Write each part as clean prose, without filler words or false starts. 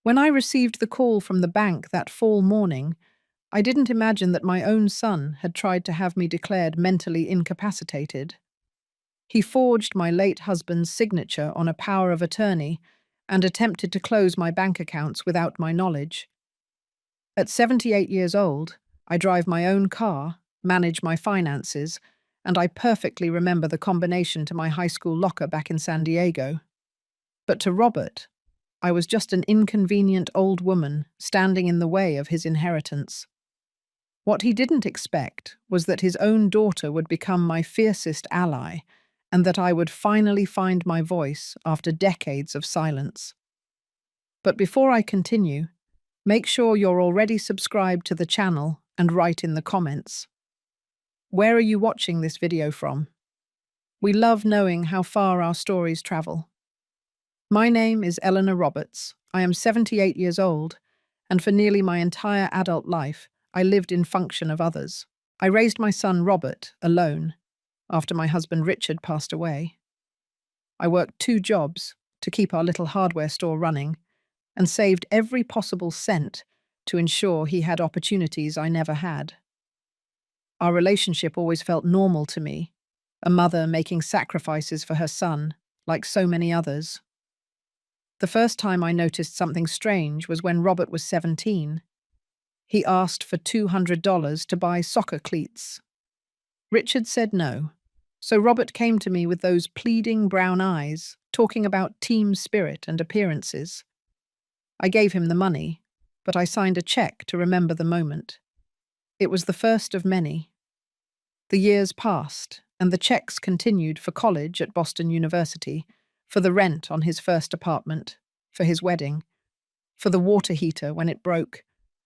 When I received the call from the bank that fall morning, I didn't imagine that my own son had tried to have me declared mentally incapacitated. He forged my late husband's signature on a power of attorney and attempted to close my bank accounts without my knowledge. At 78 years old, I drive my own car, manage my finances, and I perfectly remember the combination to my high school locker back in San Diego. But to Robert, I was just an inconvenient old woman standing in the way of his inheritance. What he didn't expect was that his own daughter would become my fiercest ally and that I would finally find my voice after decades of silence. But before I continue, make sure you're already subscribed to the channel and write in the comments. Where are you watching this video from? We love knowing how far our stories travel. My name is Eleanor Roberts. I am 78 years old, and for nearly my entire adult life, I lived in function of others. I raised my son Robert alone after my husband Richard passed away. I worked 2 jobs to keep our little hardware store running and saved every possible cent to ensure he had opportunities I never had. Our relationship always felt normal to me, a mother making sacrifices for her son, like so many others. The first time I noticed something strange was when Robert was 17. He asked for $200 to buy soccer cleats. Richard said no, so Robert came to me with those pleading brown eyes, talking about team spirit and appearances. I gave him the money, but I signed a check to remember the moment. It was the first of many. The years passed, and the checks continued for college at Boston University, for the rent on his first apartment, for his wedding, for the water heater when it broke,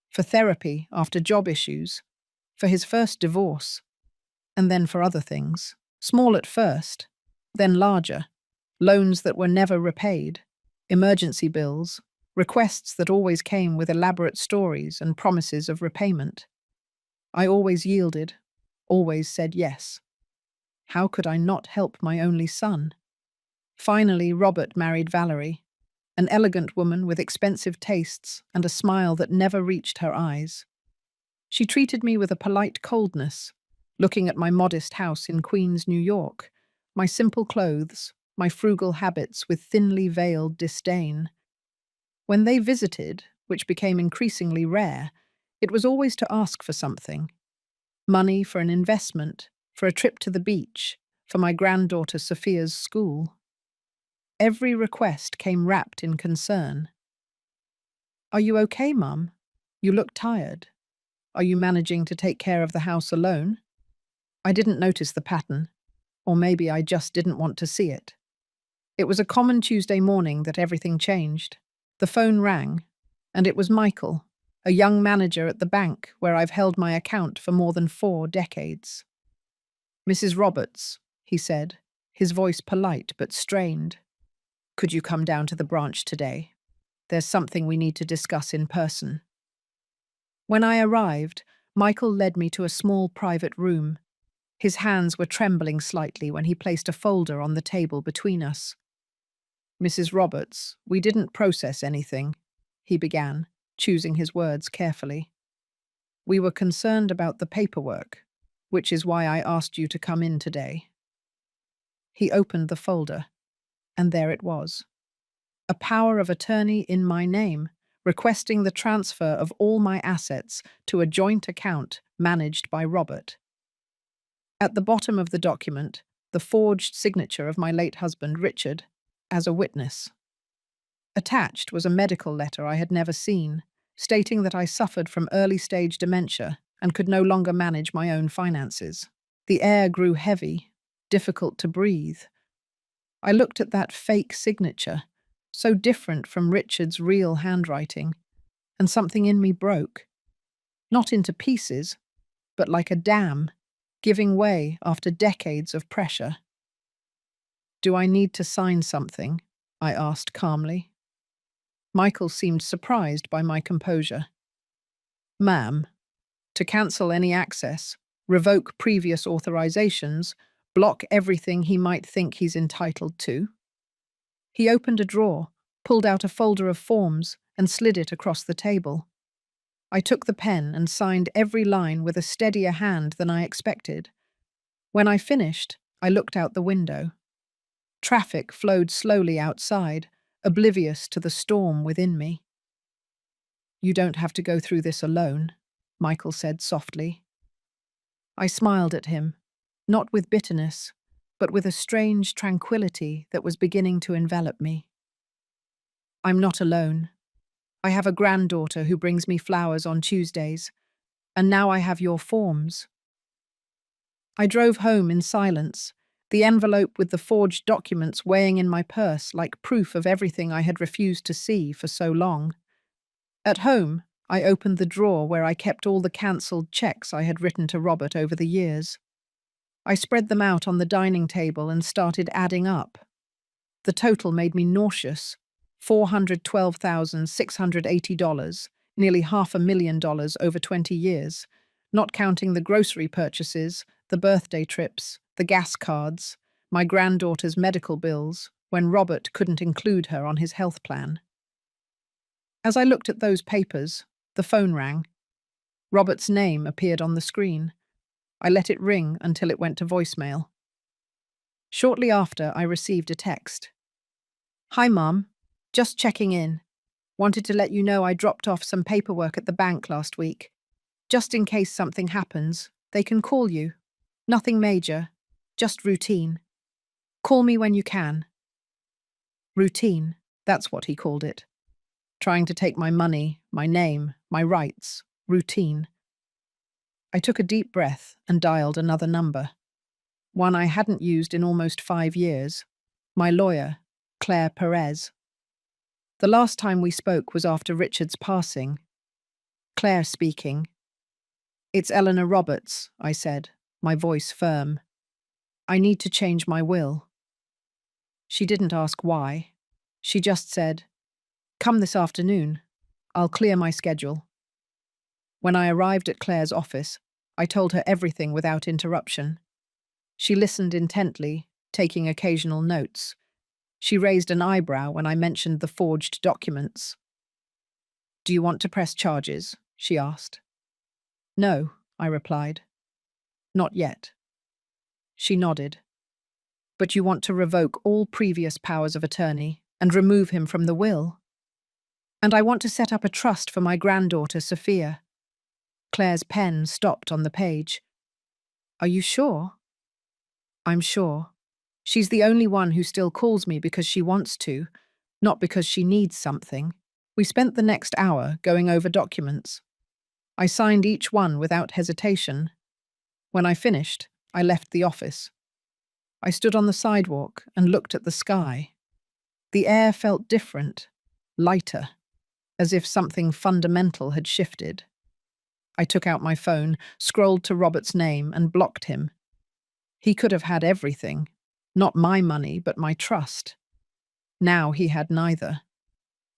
for therapy after job issues, for his first divorce, and then for other things, small at first, then larger, loans that were never repaid, emergency bills, requests that always came with elaborate stories and promises of repayment. I always yielded, always said yes. How could I not help my only son? Finally, Robert married Valerie, an elegant woman with expensive tastes and a smile that never reached her eyes. She treated me with a polite coldness, looking at my modest house in Queens, New York, my simple clothes, my frugal habits with thinly veiled disdain. When they visited, which became increasingly rare, it was always to ask for something. Money for an investment, for a trip to the beach, for my granddaughter Sophia's school. Every request came wrapped in concern. "Are you okay, Mum? You look tired. Are you managing to take care of the house alone?" I didn't notice the pattern, or maybe I just didn't want to see it. It was a common Tuesday morning that everything changed. The phone rang, and it was Michael, a young manager at the bank where I've held my account for more than 4 decades. "Mrs. Roberts," he said, his voice polite but strained. "Could you come down to the branch today? There's something we need to discuss in person." When I arrived, Michael led me to a small private room. His hands were trembling slightly when he placed a folder on the table between us. "Mrs. Roberts, we didn't process anything," he began, choosing his words carefully. "We were concerned about the paperwork, which is why I asked you to come in today." He opened the folder, and there it was. A power of attorney in my name, requesting the transfer of all my assets to a joint account managed by Robert. At the bottom of the document, the forged signature of my late husband, Richard, as a witness. Attached was a medical letter I had never seen, stating that I suffered from early-stage dementia and could no longer manage my own finances. The air grew heavy, difficult to breathe. I looked at that fake signature, so different from Richard's real handwriting, and something in me broke. Not into pieces, but like a dam, giving way after decades of pressure. "Do I need to sign something?" I asked calmly. Michael seemed surprised by my composure. "Ma'am, to cancel any access, revoke previous authorizations, block everything he might think he's entitled to." He opened a drawer, pulled out a folder of forms, and slid it across the table. I took the pen and signed every line with a steadier hand than I expected. When I finished, I looked out the window. Traffic flowed slowly outside, oblivious to the storm within me. "You don't have to go through this alone," Michael said softly. I smiled at him, not with bitterness, but with a strange tranquility that was beginning to envelop me. "I'm not alone. I have a granddaughter who brings me flowers on Tuesdays, and now I have your forms." I drove home in silence, the envelope with the forged documents weighing in my purse like proof of everything I had refused to see for so long. At home, I opened the drawer where I kept all the cancelled checks I had written to Robert over the years. I spread them out on the dining table and started adding up. The total made me nauseous: $412,680, nearly $500,000 over 20 years, not counting the grocery purchases, the birthday trips, the gas cards, my granddaughter's medical bills, when Robert couldn't include her on his health plan. As I looked at those papers, the phone rang. Robert's name appeared on the screen. I let it ring until it went to voicemail. Shortly after, I received a text. "Hi, Mum. Just checking in. Wanted to let you know I dropped off some paperwork at the bank last week. Just in case something happens, they can call you. Nothing major, just routine. Call me when you can." Routine, that's what he called it. Trying to take my money, my name, my rights. Routine. I took a deep breath and dialed another number. One I hadn't used in almost 5 years. My lawyer, Claire Perez. The last time we spoke was after Richard's passing. Claire speaking. "It's Eleanor Roberts," I said, my voice firm. "I need to change my will." She didn't ask why. She just said, "Come this afternoon. I'll clear my schedule." When I arrived at Claire's office, I told her everything without interruption. She listened intently, taking occasional notes. She raised an eyebrow when I mentioned the forged documents. "Do you want to press charges?" she asked. "No," I replied. "Not yet." She nodded. "But you want to revoke all previous powers of attorney and remove him from the will? And I want to set up a trust for my granddaughter, Sophia." Claire's pen stopped on the page. "Are you sure?" "I'm sure. She's the only one who still calls me because she wants to, not because she needs something." We spent the next hour going over documents. I signed each one without hesitation. When I finished, I left the office. I stood on the sidewalk and looked at the sky. The air felt different, lighter, as if something fundamental had shifted. I took out my phone, scrolled to Robert's name, and blocked him. He could have had everything. Not my money, but my trust. Now he had neither.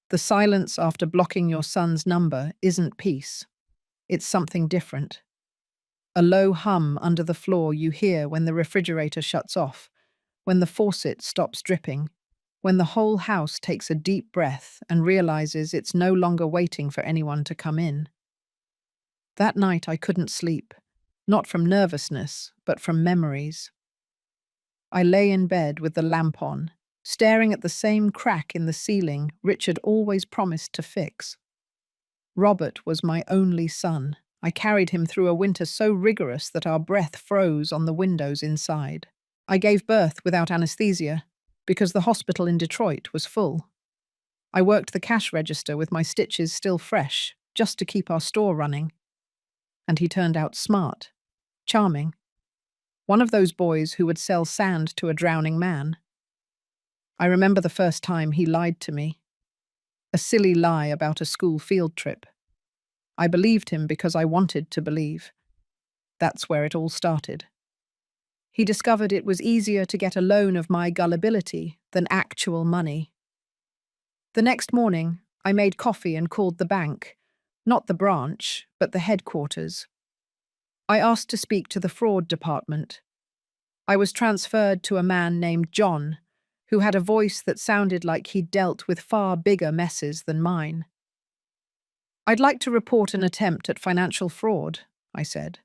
The silence after blocking your son's number isn't peace. It's something different. A low hum under the floor you hear when the refrigerator shuts off, when the faucet stops dripping, when the whole house takes a deep breath and realizes it's no longer waiting for anyone to come in. That night I couldn't sleep, not from nervousness, but from memories. I lay in bed with the lamp on, staring at the same crack in the ceiling Richard always promised to fix. Robert was my only son. I carried him through a winter so rigorous that our breath froze on the windows inside. I gave birth without anesthesia because the hospital in Detroit was full. I worked the cash register with my stitches still fresh, just to keep our store running. And he turned out smart, charming. One of those boys who would sell sand to a drowning man. I remember the first time he lied to me. A silly lie about a school field trip. I believed him because I wanted to believe. That's where it all started. He discovered it was easier to get a loan of my gullibility than actual money. The next morning, I made coffee and called the bank. Not the branch, but the headquarters. I asked to speak to the fraud department. I was transferred to a man named John, who had a voice that sounded like he'd dealt with far bigger messes than mine. I'd like to report an attempt at financial fraud, I said.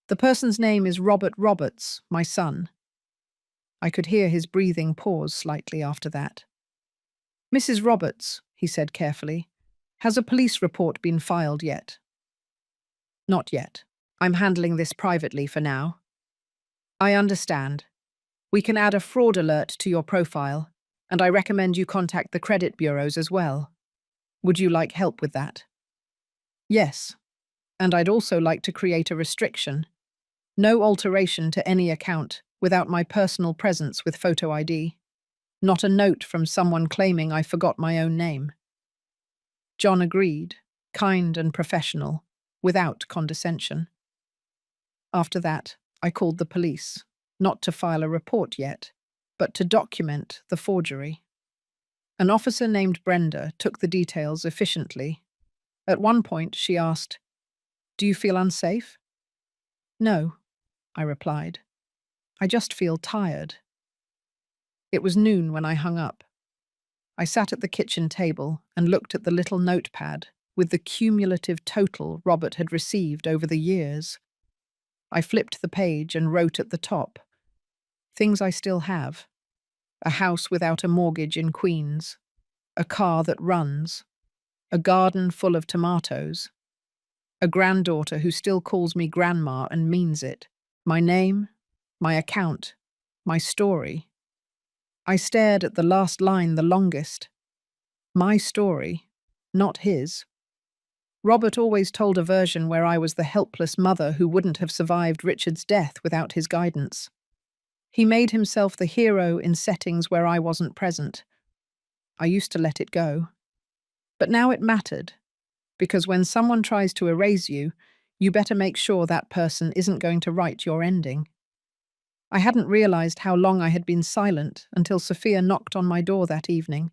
The person's name is Robert Roberts, my son. I could hear his breathing pause slightly after that. Mrs. Roberts, he said carefully, has a police report been filed yet? Not yet. I'm handling this privately for now. I understand. We can add a fraud alert to your profile, and I recommend you contact the credit bureaus as well. Would you like help with that? Yes, and I'd also like to create a restriction. No alteration to any account without my personal presence with photo ID. Not a note from someone claiming I forgot my own name. John agreed, kind and professional, without condescension. After that, I called the police, not to file a report yet, but to document the forgery. An officer named Brenda took the details efficiently. At one point, she asked, "Do you feel unsafe?" "No," I replied. "I just feel tired." It was noon when I hung up. I sat at the kitchen table and looked at the little notepad with the cumulative total Robert had received over the years. I flipped the page and wrote at the top, "Things I still have. A house without a mortgage in Queens. A car that runs. A garden full of tomatoes. A granddaughter who still calls me grandma and means it. My name, my account, my story." I stared at the last line the longest. My story, not his. Robert always told a version where I was the helpless mother who wouldn't have survived Richard's death without his guidance. He made himself the hero in settings where I wasn't present. I used to let it go. But now it mattered, because when someone tries to erase you, you better make sure that person isn't going to write your ending. I hadn't realized how long I had been silent until Sophia knocked on my door that evening.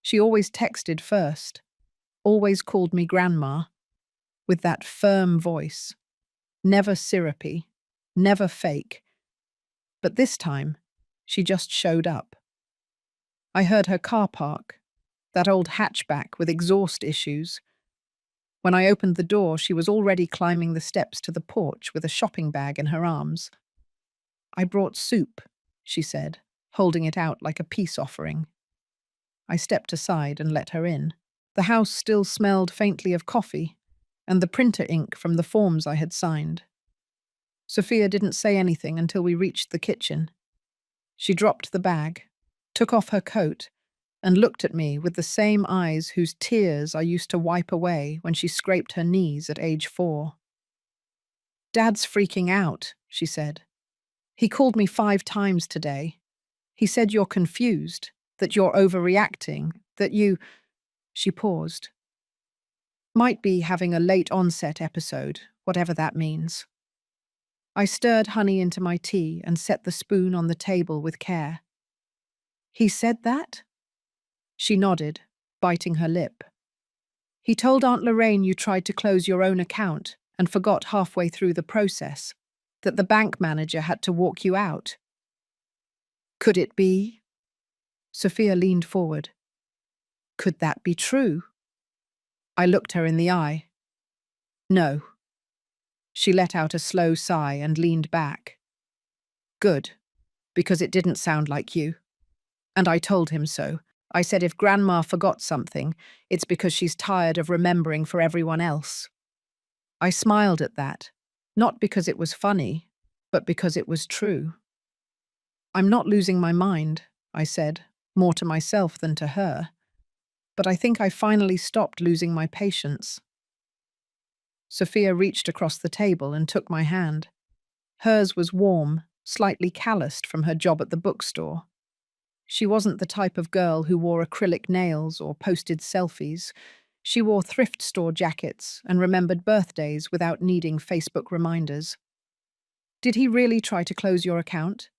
She always texted first, always called me grandma, with that firm voice. Never syrupy, never fake. But this time, she just showed up. I heard her car park, that old hatchback with exhaust issues. When I opened the door, she was already climbing the steps to the porch with a shopping bag in her arms. "I brought soup," she said, holding it out like a peace offering. I stepped aside and let her in. The house still smelled faintly of coffee and the printer ink from the forms I had signed. Sophia didn't say anything until we reached the kitchen. She dropped the bag, took off her coat, and looked at me with the same eyes whose tears I used to wipe away when she scraped her knees at age 4. "Dad's freaking out," she said. "He called me 5 times today. He said you're confused, that you're overreacting, that you—" She paused. "Might be having a late onset episode, whatever that means." I stirred honey into my tea and set the spoon on the table with care. "He said that?" She nodded, biting her lip. "He told Aunt Lorraine you tried to close your own account and forgot halfway through the process, that the bank manager had to walk you out." "Could it be?" Sophia leaned forward. "Could that be true?" I looked her in the eye. "No." She let out a slow sigh and leaned back. "Good, because it didn't sound like you. And I told him so. I said if Grandma forgot something, it's because she's tired of remembering for everyone else." I smiled at that, not because it was funny, but because it was true. "I'm not losing my mind," I said, more to myself than to her. But I think I finally stopped losing my patience. Sophia reached across the table and took my hand. Hers was warm, slightly calloused from her job at the bookstore. She wasn't the type of girl who wore acrylic nails or posted selfies. She wore thrift store jackets and remembered birthdays without needing Facebook reminders. "Did he really try to close your account?"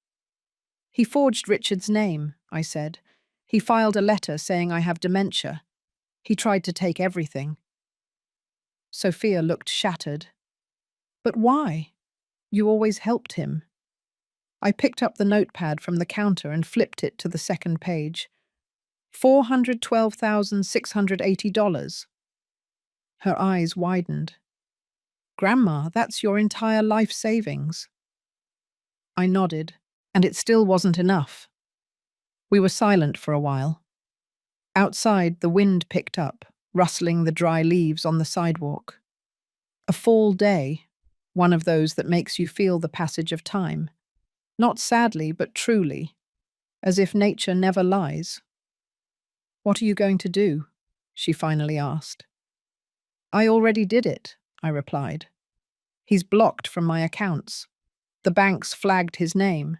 "He forged Richard's name," I said. "He filed a letter saying I have dementia. He tried to take everything." Sophia looked shattered. "But why? You always helped him." I picked up the notepad from the counter and flipped it to the second page. $412,680. Her eyes widened. Grandma, that's your entire life savings. I nodded, and it still wasn't enough. We were silent for a while. Outside, the wind picked up, rustling the dry leaves on the sidewalk. A fall day, one of those that makes you feel the passage of time. Not sadly, but truly, as if nature never lies. "What are you going to do?" she finally asked. "I already did it," I replied. "He's blocked from my accounts. The banks flagged his name.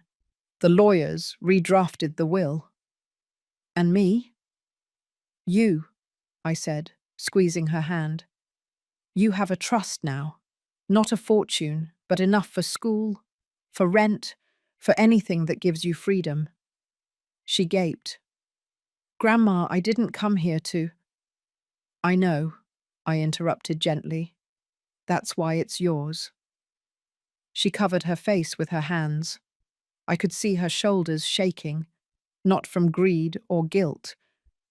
The lawyers redrafted the will." "And me?" "You," I said, squeezing her hand. "You have a trust now. Not a fortune, but enough for school, for rent, for anything that gives you freedom." She gaped. "Grandma, I didn't come here to—" "I know," I interrupted gently. "That's why it's yours." She covered her face with her hands. I could see her shoulders shaking, not from greed or guilt,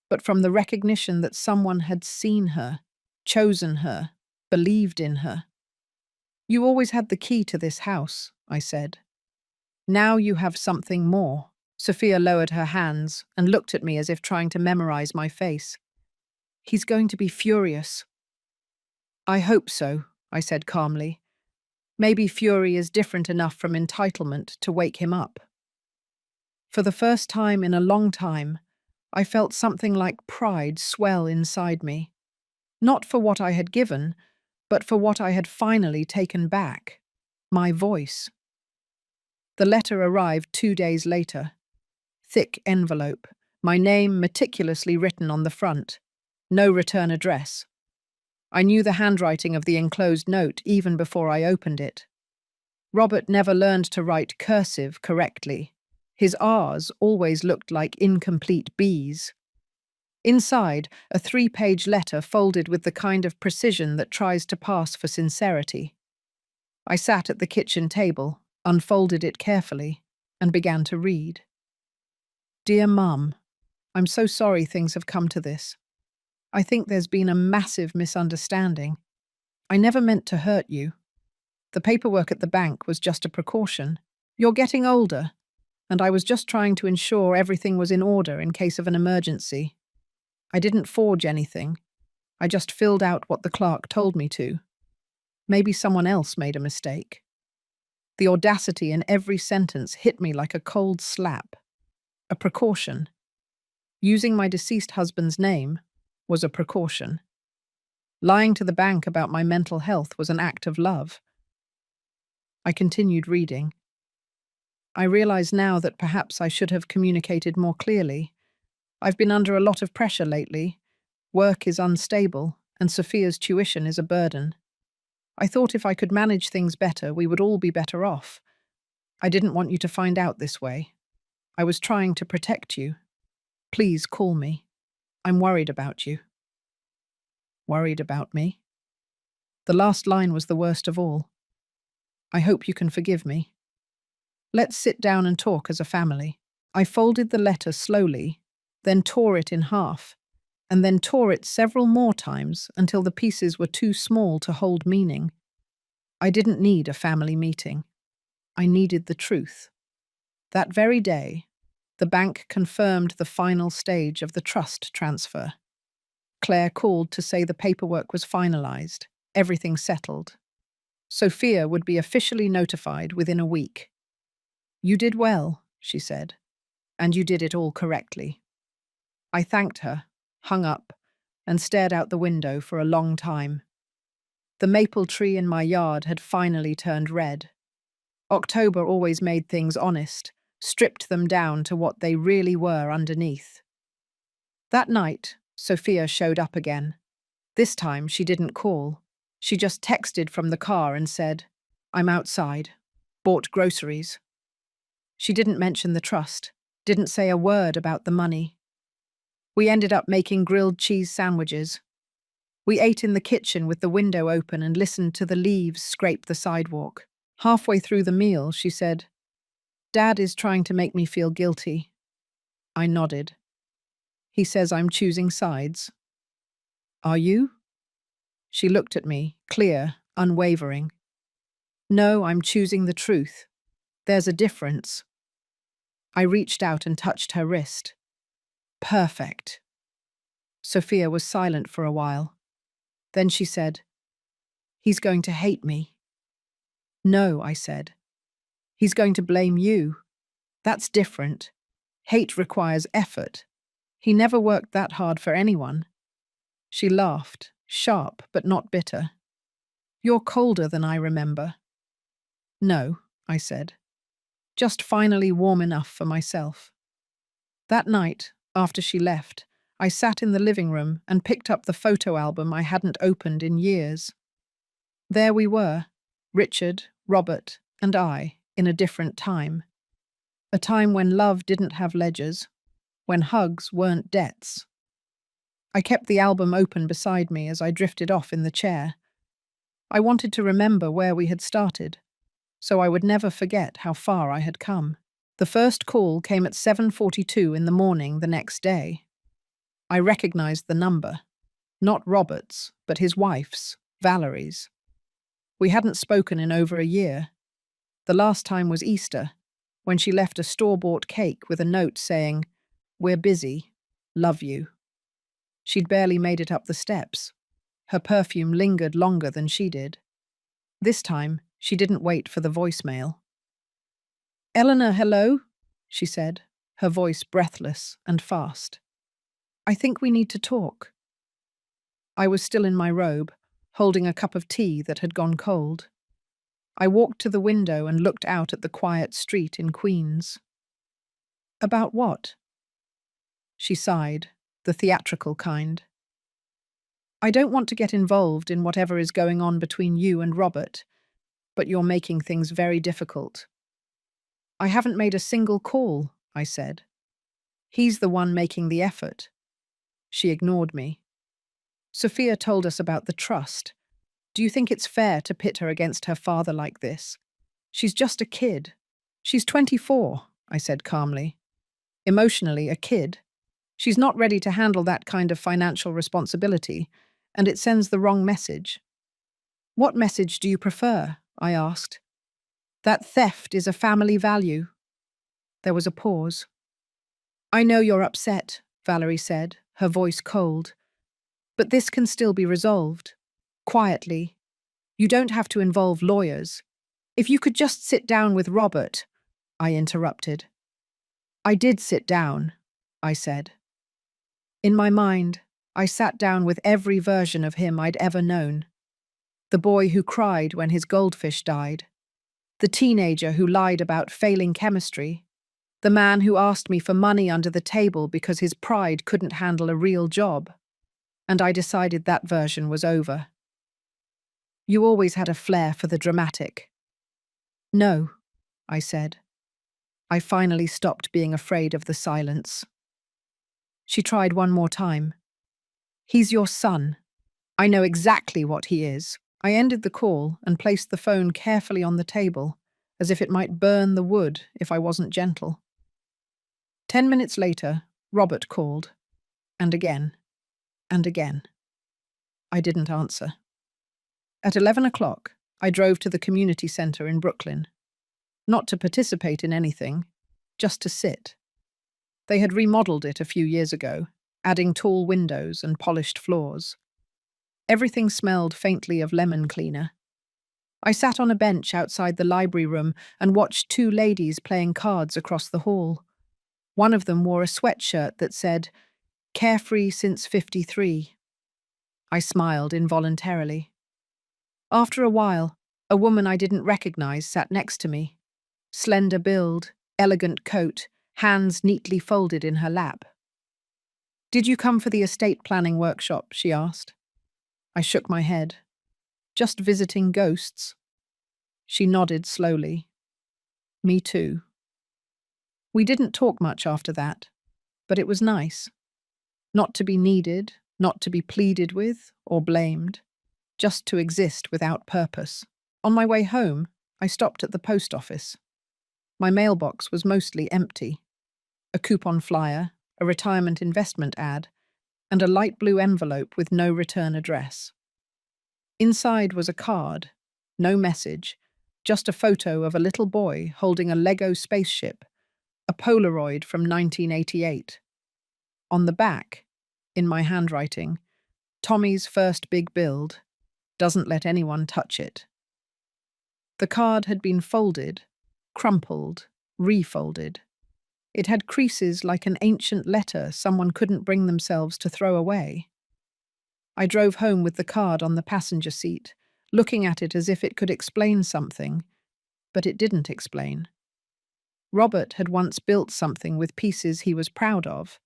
but from the recognition that someone had seen her, chosen her, believed in her. "You always had the key to this house," I said. "Now you have something more." Sophia lowered her hands and looked at me as if trying to memorize my face. "He's going to be furious." "I hope so," I said calmly. "Maybe fury is different enough from entitlement to wake him up." For the first time in a long time, I felt something like pride swell inside me. Not for what I had given, but for what I had finally taken back. My voice. The letter arrived 2 days later. Thick envelope, my name meticulously written on the front. No return address. I knew the handwriting of the enclosed note even before I opened it. Robert never learned to write cursive correctly. His R's always looked like incomplete B's. Inside, a 3-page letter folded with the kind of precision that tries to pass for sincerity. I sat at the kitchen table, unfolded it carefully, and began to read. "Dear Mum, I'm so sorry things have come to this. I think there's been a massive misunderstanding. I never meant to hurt you. The paperwork at the bank was just a precaution. You're getting older, and I was just trying to ensure everything was in order in case of an emergency. I didn't forge anything. I just filled out what the clerk told me to. Maybe someone else made a mistake." The audacity in every sentence hit me like a cold slap. A precaution. Using my deceased husband's name was a precaution. Lying to the bank about my mental health was an act of love. I continued reading. I realize now that perhaps I should have communicated more clearly. I've been under a lot of pressure lately. Work is unstable, and Sophia's tuition is a burden. I thought if I could manage things better, we would all be better off. I didn't want you to find out this way. I was trying to protect you. Please call me. I'm worried about you." Worried about me? The last line was the worst of all. "I hope you can forgive me. Let's sit down and talk as a family." I folded the letter slowly, then tore it in half, and then tore it several more times until the pieces were too small to hold meaning. I didn't need a family meeting. I needed the truth. That very day, the bank confirmed the final stage of the trust transfer. Claire called to say the paperwork was finalized, everything settled. Sophia would be officially notified within a week. "You did well," she said, "and you did it all correctly." I thanked her, hung up, and stared out the window for a long time. The maple tree in my yard had finally turned red. October always made things honest, stripped them down to what they really were underneath. That night, Sophia showed up again. This time she didn't call. She just texted from the car and said, "I'm outside. Bought groceries." She didn't mention the trust, didn't say a word about the money. We ended up making grilled cheese sandwiches. We ate in the kitchen with the window open and listened to the leaves scrape the sidewalk. Halfway through the meal, she said, "Dad is trying to make me feel guilty." I nodded. "He says I'm choosing sides." "Are you?" She looked at me, clear, unwavering. No, I'm choosing the truth. There's a difference. I reached out and touched her wrist. Perfect. Sophia was silent for a while. Then she said, "He's going to hate me." "No," I said. "He's going to blame you. That's different. Hate requires effort. He never worked that hard for anyone." She laughed, sharp but not bitter. "You're colder than I remember." "No," I said. "Just finally warm enough for myself." That night, after she left, I sat in the living room and picked up the photo album I hadn't opened in years. There we were, Richard, Robert, and I, in a different time. A time when love didn't have ledgers, when hugs weren't debts. I kept the album open beside me as I drifted off in the chair. I wanted to remember where we had started, so I would never forget how far I had come. The first call came at 7:42 in the morning the next day. I recognized the number. Not Robert's, but his wife's, Valerie's. We hadn't spoken in over a year. The last time was Easter, when she left a store-bought cake with a note saying, "We're busy. Love you." She'd barely made it up the steps. Her perfume lingered longer than she did. This time, she didn't wait for the voicemail. "Eleanor, hello?" she said, her voice breathless and fast. "I think we need to talk." I was still in my robe, holding a cup of tea that had gone cold. I walked to the window and looked out at the quiet street in Queens. "About what?" She sighed, the theatrical kind. "I don't want to get involved in whatever is going on between you and Robert, but you're making things very difficult." "I haven't made a single call," I said. "He's the one making the effort." She ignored me. "Sophia told us about the trust. Do you think it's fair to pit her against her father like this? She's just a kid." "She's 24, I said calmly. "Emotionally, a kid. She's not ready to handle that kind of financial responsibility, and it sends the wrong message." "What message do you prefer?" I asked. "That theft is a family value." There was a pause. "I know you're upset," Valerie said, her voice cold. "But this can still be resolved. Quietly. You don't have to involve lawyers. If you could just sit down with Robert," I interrupted. "I did sit down," I said. In my mind, I sat down with every version of him I'd ever known. The boy who cried when his goldfish died. The teenager who lied about failing chemistry. The man who asked me for money under the table because his pride couldn't handle a real job. And I decided that version was over. "You always had a flair for the dramatic." "No," I said. I finally stopped being afraid of the silence. She tried one more time. "He's your son. I know exactly what he is." I ended the call and placed the phone carefully on the table, as if it might burn the wood if I wasn't gentle. 10 minutes later, Robert called. And again. And again. I didn't answer. At 11 o'clock, I drove to the community center in Brooklyn. Not to participate in anything, just to sit. They had remodeled it a few years ago, adding tall windows and polished floors. Everything smelled faintly of lemon cleaner. I sat on a bench outside the library room and watched two ladies playing cards across the hall. One of them wore a sweatshirt that said, "Carefree since 53. I smiled involuntarily. After a while, a woman I didn't recognize sat next to me. Slender build, elegant coat, hands neatly folded in her lap. "Did you come for the estate planning workshop?" she asked. I shook my head. "Just visiting ghosts." She nodded slowly. "Me too." We didn't talk much after that, but it was nice. Not to be needed, not to be pleaded with or blamed, just to exist without purpose. On my way home, I stopped at the post office. My mailbox was mostly empty. A coupon flyer, a retirement investment ad, and a light blue envelope with no return address. Inside was a card, no message, just a photo of a little boy holding a Lego spaceship, a Polaroid from 1988. On the back, in my handwriting, Tommy's first big build, doesn't let anyone touch it. The card had been folded, crumpled, refolded. It had creases like an ancient letter someone couldn't bring themselves to throw away. I drove home with the card on the passenger seat, looking at it as if it could explain something, but it didn't explain. Robert had once built something with pieces he was proud of,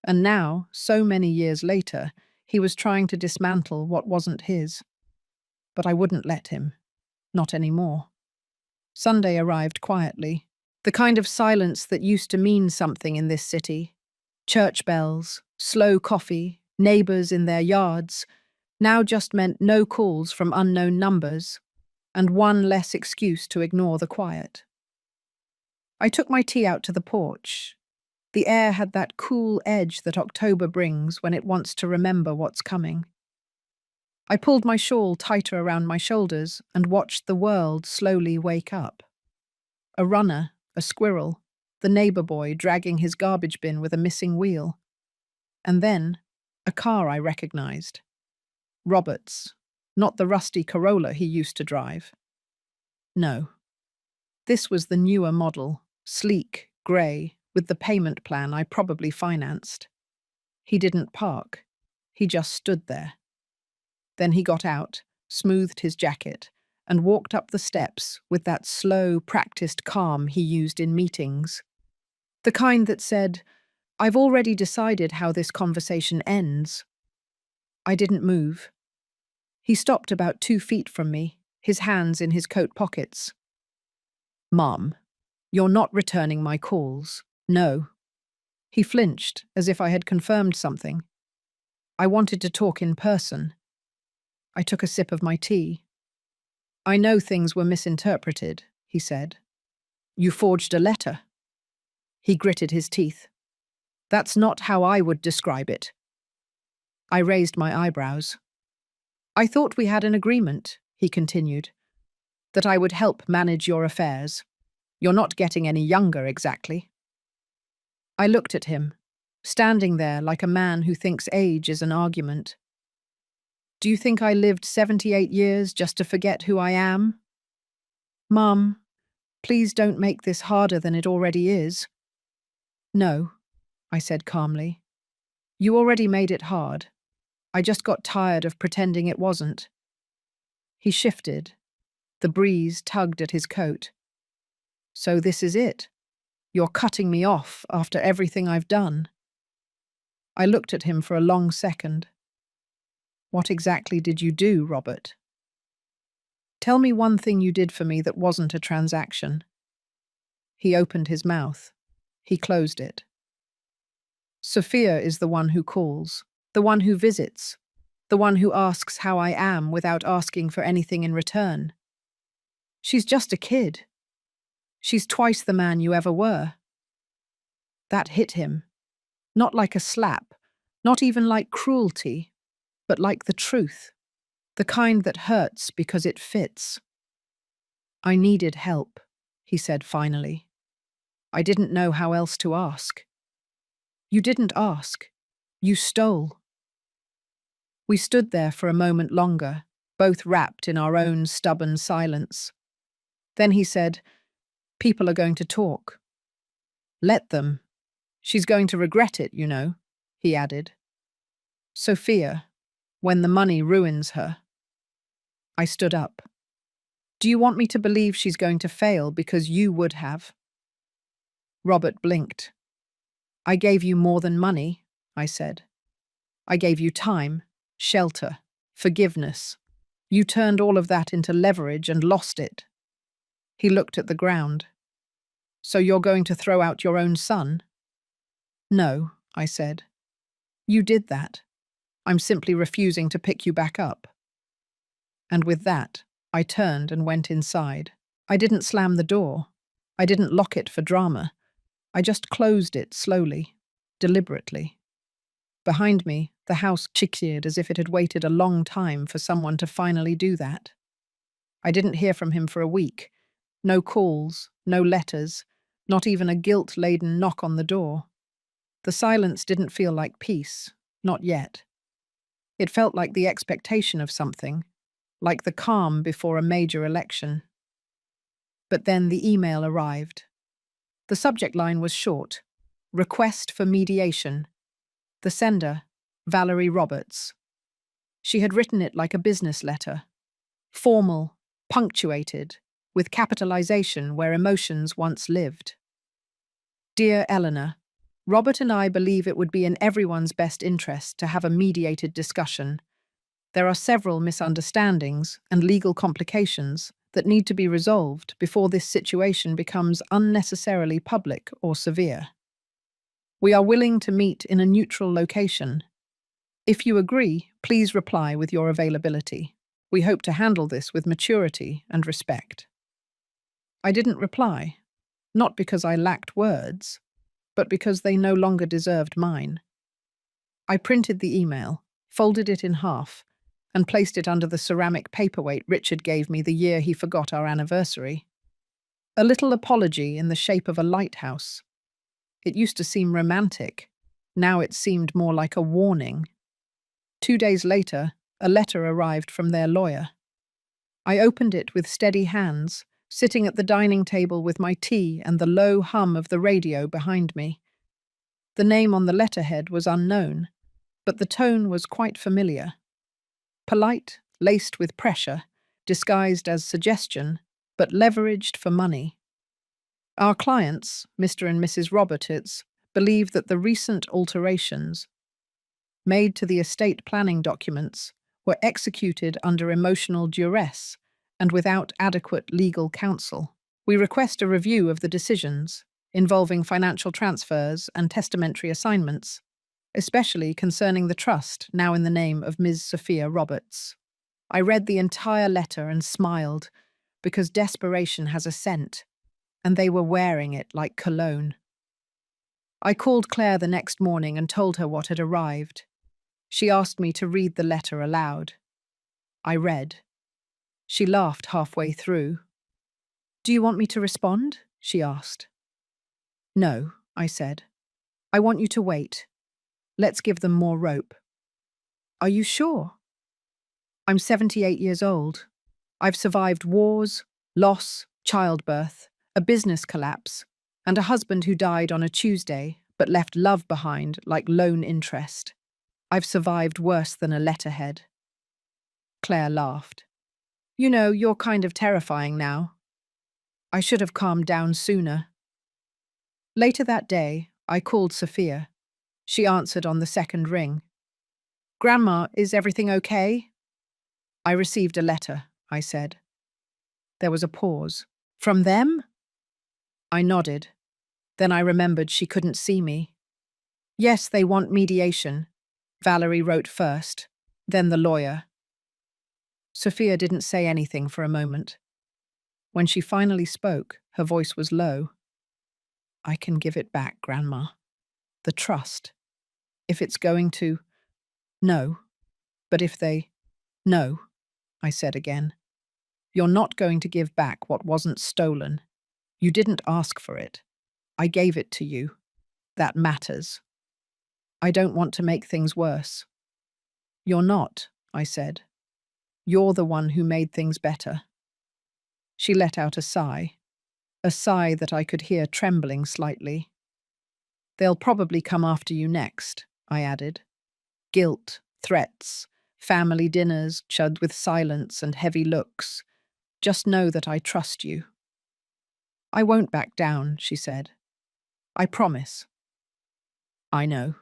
and now, so many years later, he was trying to dismantle what wasn't his. But I wouldn't let him. Not anymore. Sunday arrived quietly. The kind of silence that used to mean something in this city. Church bells, slow coffee, neighbours in their yards, now just meant no calls from unknown numbers, and one less excuse to ignore the quiet. I took my tea out to the porch. The air had that cool edge that October brings when it wants to remember what's coming. I pulled my shawl tighter around my shoulders and watched the world slowly wake up. A runner, a squirrel, the neighbour boy dragging his garbage bin with a missing wheel. And then, a car I recognised. Robert's, not the rusty Corolla he used to drive. No. This was the newer model, sleek, grey, with the payment plan I probably financed. He didn't park. He just stood there. Then he got out, smoothed his jacket, and walked up the steps with that slow, practiced calm he used in meetings. The kind that said, "I've already decided how this conversation ends." I didn't move. He stopped about 2 feet from me, his hands in his coat pockets. "Mom, you're not returning my calls. No." He flinched, as if I had confirmed something. "I wanted to talk in person." I took a sip of my tea. "I know things were misinterpreted," he said. "You forged a letter." He gritted his teeth. "That's not how I would describe it." I raised my eyebrows. "I thought we had an agreement," he continued, "that I would help manage your affairs. You're not getting any younger, exactly." I looked at him, standing there like a man who thinks age is an argument. "Do you think I lived 78 years just to forget who I am?" "Mum, please don't make this harder than it already is." "No," I said calmly. "You already made it hard. I just got tired of pretending it wasn't." He shifted. The breeze tugged at his coat. "So this is it? You're cutting me off after everything I've done?" I looked at him for a long second. "What exactly did you do, Robert? Tell me one thing you did for me that wasn't a transaction." He opened his mouth. He closed it. "Sophia is the one who calls, the one who visits, the one who asks how I am without asking for anything in return. She's just a kid. She's twice the man you ever were." That hit him. Not like a slap, not even like cruelty, but like the truth, the kind that hurts because it fits. "I needed help," he said finally. "I didn't know how else to ask." "You didn't ask. You stole." We stood there for a moment longer, both wrapped in our own stubborn silence. Then he said, "People are going to talk." "Let them. She's going to regret it, you know," he added. "Sophia, when the money ruins her." I stood up. "Do you want me to believe she's going to fail because you would have?" Robert blinked. "I gave you more than money," I said. "I gave you time, shelter, forgiveness. You turned all of that into leverage and lost it." He looked at the ground. "So you're going to throw out your own son?" "No," I said. "You did that. I'm simply refusing to pick you back up." And with that, I turned and went inside. I didn't slam the door. I didn't lock it for drama. I just closed it slowly, deliberately. Behind me, The house cheered as if it had waited a long time for someone to finally do that. I didn't hear from him for a week. No calls, no letters, not even a guilt-laden knock on the door. The silence didn't feel like peace, not yet. It felt like the expectation of something, like the calm before a major election. But then the email arrived. The subject line was short: request for mediation. The sender, Valerie Roberts. She had written it like a business letter, formal, punctuated, with capitalization where emotions once lived. Dear Eleanor, Robert and I believe it would be in everyone's best interest to have a mediated discussion. There are several misunderstandings and legal complications that need to be resolved before this situation becomes unnecessarily public or severe. We are willing to meet in a neutral location. If you agree, please reply with your availability. We hope to handle this with maturity and respect. I didn't reply, not because I lacked words, but because they no longer deserved mine. I printed the email, folded it in half, and placed it under the ceramic paperweight Richard gave me the year he forgot our anniversary. A little apology in the shape of a lighthouse. It used to seem romantic. Now it seemed more like a warning. 2 days later, a letter arrived from their lawyer. I opened it with steady hands, sitting at the dining table with my tea and the low hum of the radio behind me. The name on the letterhead was unknown, but the tone was quite familiar. Polite, laced with pressure, disguised as suggestion, but leveraged for money. Our clients, Mr. and Mrs. Roberts, believe that the recent alterations made to the estate planning documents were executed under emotional duress and without adequate legal counsel. We request a review of the decisions involving financial transfers and testamentary assignments, especially concerning the trust now in the name of Ms. Sophia Roberts. I read the entire letter and smiled, because desperation has a scent, and they were wearing it like cologne. I called Claire the next morning and told her what had arrived. She asked me to read the letter aloud. I read. She laughed halfway through. "Do you want me to respond?" she asked. "No," I said. "I want you to wait. Let's give them more rope." "Are you sure?" "I'm 78 years old. I've survived wars, loss, childbirth, a business collapse, and a husband who died on a Tuesday but left love behind like loan interest. I've survived worse than a letterhead." Claire laughed. "You know, you're kind of terrifying now." I should have calmed down sooner. Later that day, I called Sophia. She answered on the second ring. "Grandma, is everything okay?" "I received a letter," I said. There was a pause. "From them?" I nodded. Then I remembered she couldn't see me. "Yes, they want mediation." Valerie wrote first, then the lawyer. Sophia didn't say anything for a moment. When she finally spoke, her voice was low. "I can give it back, Grandma. The trust. If it's going to... No. But if they... No," I said again. "You're not going to give back what wasn't stolen. You didn't ask for it. I gave it to you. That matters. I don't want to make things worse." "You're not," I said. "You're the one who made things better." She let out a sigh that I could hear trembling slightly. "They'll probably come after you next," I added. "Guilt, threats, family dinners chud with silence and heavy looks. Just know that I trust you." "I won't back down," she said. "I promise." "I know."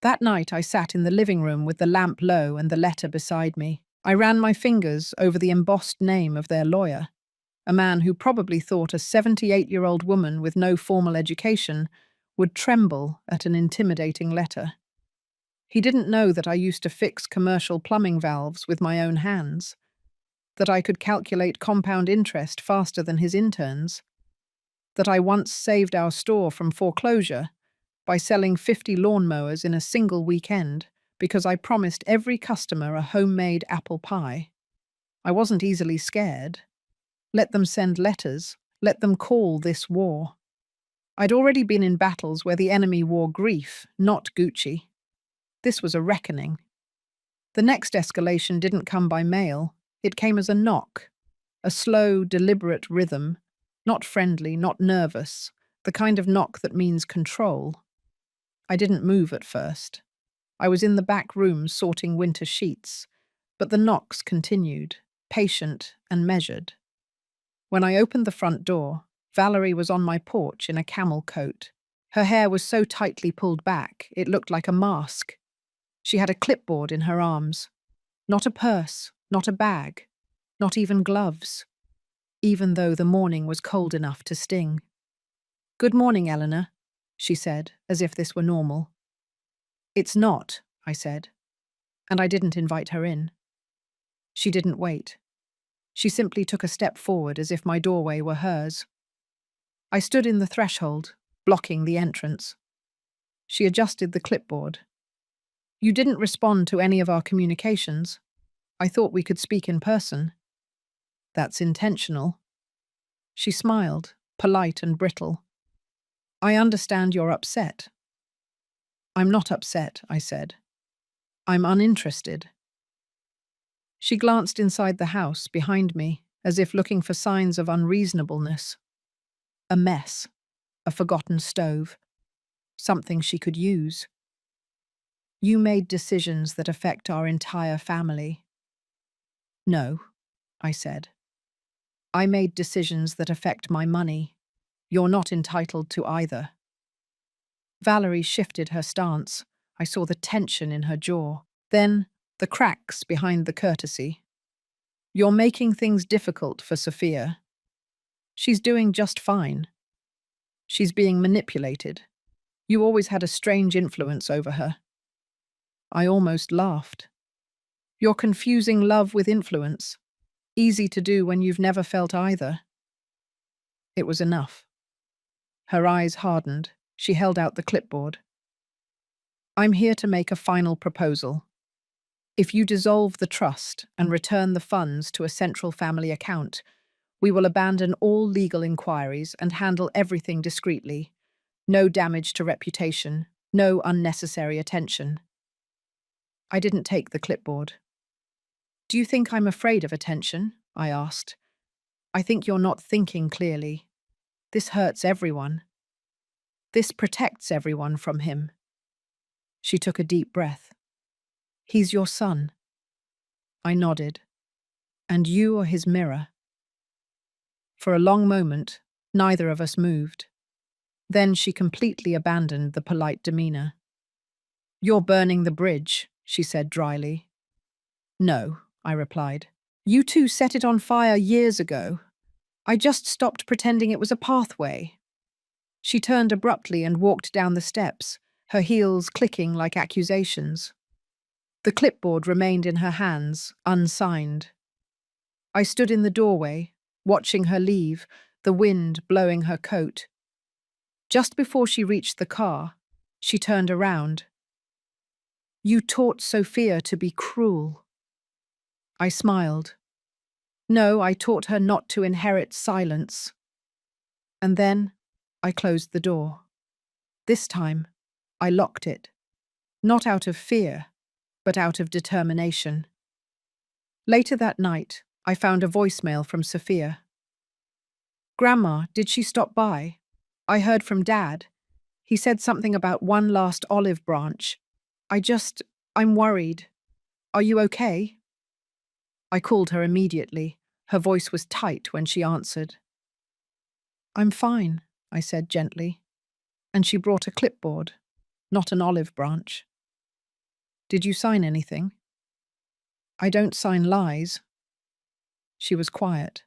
That night I sat in the living room with the lamp low and the letter beside me. I ran my fingers over the embossed name of their lawyer, a man who probably thought a 78-year-old woman with no formal education would tremble at an intimidating letter. He didn't know that I used to fix commercial plumbing valves with my own hands, that I could calculate compound interest faster than his interns, that I once saved our store from foreclosure by selling 50 lawnmowers in a single weekend because I promised every customer a homemade apple pie. I wasn't easily scared. Let them send letters. Let them call this war. I'd already been in battles where the enemy wore grief, not Gucci. This was a reckoning. The next escalation didn't come by mail. It came as a knock, a slow, deliberate rhythm, not friendly, not nervous, the kind of knock that means control. I didn't move at first. I was in the back room sorting winter sheets, but the knocks continued, patient and measured. When I opened the front door, Valerie was on my porch in a camel coat. Her hair was so tightly pulled back, it looked like a mask. She had a clipboard in her arms. Not a purse, not a bag, not even gloves, even though the morning was cold enough to sting. "Good morning, Eleanor," she said, as if this were normal. "It's not," I said, and I didn't invite her in. She didn't wait. She simply took a step forward as if my doorway were hers. I stood in the threshold, blocking the entrance. She adjusted the clipboard. "You didn't respond to any of our communications. I thought we could speak in person." "That's intentional." She smiled, polite and brittle. "I understand you're upset." "I'm not upset," I said. "I'm uninterested." She glanced inside the house, behind me, as if looking for signs of unreasonableness. A mess, a forgotten stove, something she could use. "You made decisions that affect our entire family." "No," I said. "I made decisions that affect my money. You're not entitled to either." Valerie shifted her stance. I saw the tension in her jaw. Then, the cracks behind the courtesy. "You're making things difficult for Sophia. She's doing just fine. She's being manipulated. You always had a strange influence over her." I almost laughed. "You're confusing love with influence. Easy to do when you've never felt either." It was enough. Her eyes hardened. She held out the clipboard. "I'm here to make a final proposal. If you dissolve the trust and return the funds to a central family account, we will abandon all legal inquiries and handle everything discreetly. No damage to reputation, no unnecessary attention." I didn't take the clipboard. "Do you think I'm afraid of attention?" I asked. "I think you're not thinking clearly. This hurts everyone. This protects everyone from him." She took a deep breath. "He's your son." I nodded. "And you are his mirror." For a long moment, neither of us moved. Then she completely abandoned the polite demeanor. "You're burning the bridge," she said dryly. "No," I replied. "You two set it on fire years ago. I just stopped pretending it was a pathway." She turned abruptly and walked down the steps, her heels clicking like accusations. The clipboard remained in her hands, unsigned. I stood in the doorway, watching her leave, the wind blowing her coat. Just before she reached the car, she turned around. "You taught Sophia to be cruel." I smiled. "No, I taught her not to inherit silence." And then I closed the door. This time, I locked it. Not out of fear, but out of determination. Later that night, I found a voicemail from Sophia. "Grandma, did she stop by? I heard from Dad. He said something about one last olive branch. I'm worried. Are you okay?" I called her immediately. Her voice was tight when she answered. "I'm fine," I said gently. And she brought a clipboard, not an olive branch. "Did you sign anything?" "I don't sign lies." She was quiet.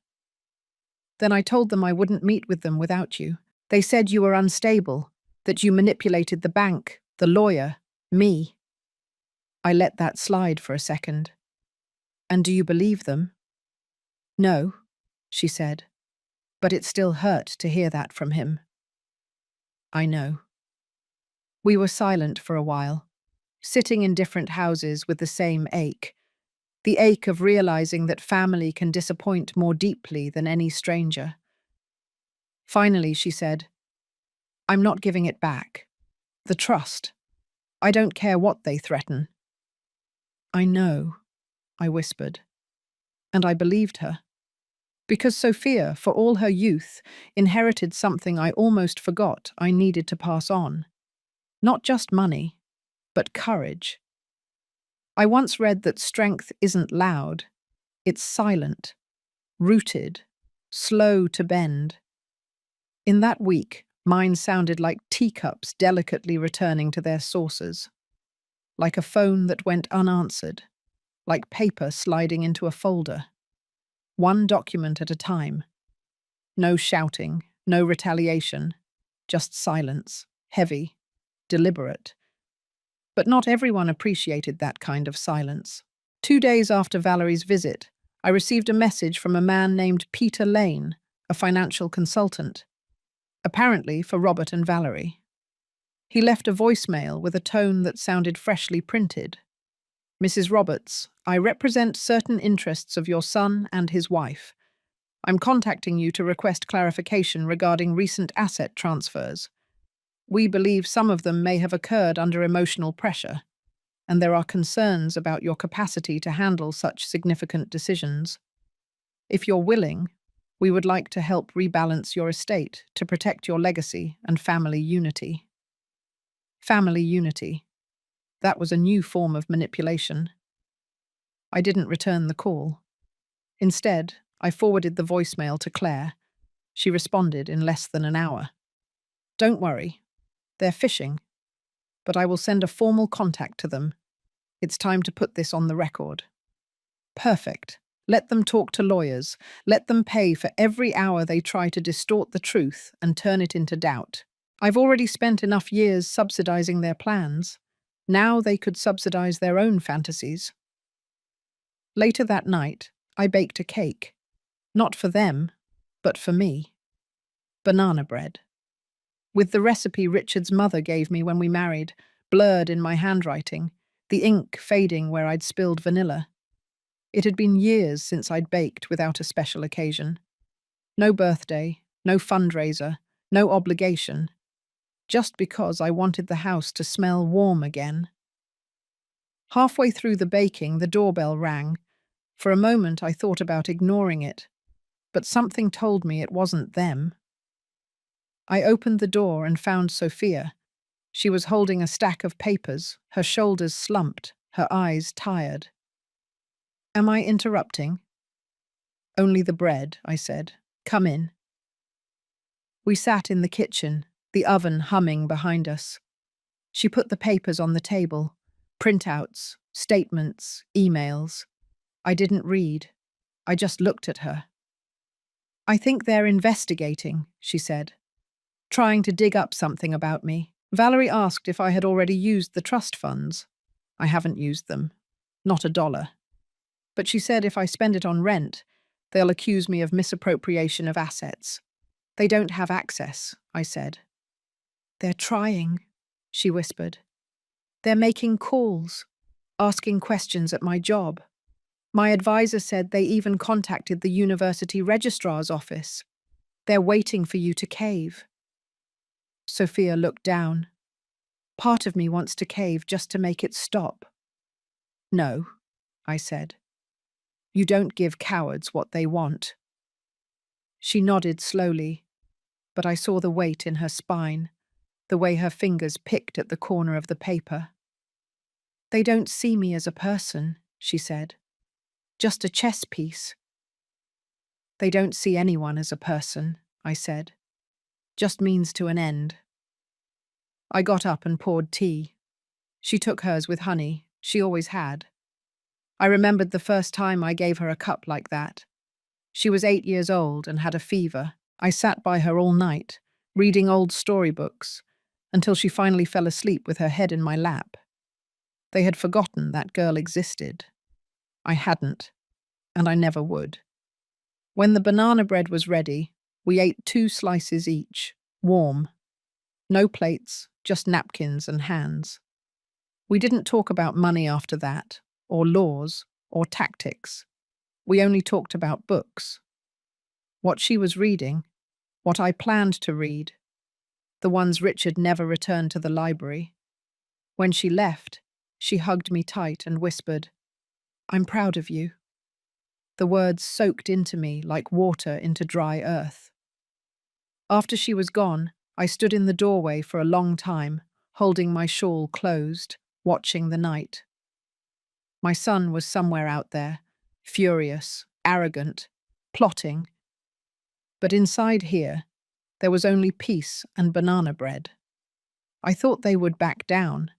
"Then I told them I wouldn't meet with them without you. They said you were unstable, that you manipulated the bank, the lawyer, me." I let that slide for a second. "And do you believe them?" "No," she said, but it still hurt to hear that from him. "I know." We were silent for a while, sitting in different houses with the same ache, the ache of realizing that family can disappoint more deeply than any stranger. Finally, she said, "I'm not giving it back. The trust. I don't care what they threaten." "I know," I whispered, and I believed her. Because Sophia, for all her youth, inherited something I almost forgot I needed to pass on. Not just money, but courage. I once read that strength isn't loud, it's silent, rooted, slow to bend. In that week, mine sounded like teacups delicately returning to their sources, like a phone that went unanswered, like paper sliding into a folder, one document at a time. No shouting, no retaliation, just silence, heavy, deliberate. But not everyone appreciated that kind of silence. 2 days after Valerie's visit, I received a message from a man named Peter Lane, a financial consultant, apparently for Robert and Valerie. He left a voicemail with a tone that sounded freshly printed. "Mrs. Roberts, I represent certain interests of your son and his wife. I'm contacting you to request clarification regarding recent asset transfers. We believe some of them may have occurred under emotional pressure, and there are concerns about your capacity to handle such significant decisions. If you're willing, we would like to help rebalance your estate to protect your legacy and family unity." Family unity. That was a new form of manipulation. I didn't return the call. Instead, I forwarded the voicemail to Claire. She responded in less than an hour. "Don't worry. They're fishing, but I will send a formal contact to them. It's time to put this on the record." Perfect. Let them talk to lawyers. Let them pay for every hour they try to distort the truth and turn it into doubt. I've already spent enough years subsidizing their plans. Now they could subsidize their own fantasies. Later that night, I baked a cake. Not for them, but for me. Banana bread. With the recipe Richard's mother gave me when we married, blurred in my handwriting, the ink fading where I'd spilled vanilla. It had been years since I'd baked without a special occasion. No birthday, no fundraiser, no obligation. Just because I wanted the house to smell warm again. Halfway through the baking, the doorbell rang. For a moment, I thought about ignoring it, but something told me it wasn't them. I opened the door and found Sophia. She was holding a stack of papers, her shoulders slumped, her eyes tired. "Am I interrupting?" "Only the bread," I said. "Come in." We sat in the kitchen, the oven humming behind us. She put the papers on the table, printouts, statements, emails. I didn't read. I just looked at her. "I think they're investigating," she said. "Trying to dig up something about me." Valerie asked if I had already used the trust funds. I haven't used them. Not a dollar. But she said if I spend it on rent, they'll accuse me of misappropriation of assets. "They don't have access," I said. "They're trying," she whispered. "They're making calls, asking questions at my job. My advisor said they even contacted the university registrar's office. They're waiting for you to cave." Sophia looked down. Part of me wants to cave just to make it stop. "No," I said. "You don't give cowards what they want." She nodded slowly, but I saw the weight in her spine, the way her fingers picked at the corner of the paper. "They don't see me as a person," she said. "Just a chess piece." "They don't see anyone as a person," I said. "Just means to an end." I got up and poured tea. She took hers with honey. She always had. I remembered the first time I gave her a cup like that. She was 8 years old and had a fever. I sat by her all night, reading old storybooks, until she finally fell asleep with her head in my lap. They had forgotten that girl existed. I hadn't, and I never would. When the banana bread was ready, we ate 2 slices each, warm. No plates, just napkins and hands. We didn't talk about money after that, or laws, or tactics. We only talked about books. What she was reading, what I planned to read, the ones Richard never returned to the library. When she left, she hugged me tight and whispered, "I'm proud of you." The words soaked into me like water into dry earth. After she was gone, I stood in the doorway for a long time, holding my shawl closed, watching the night. My son was somewhere out there, furious, arrogant, plotting. But inside here, there was only peace and banana bread. I thought they would back down,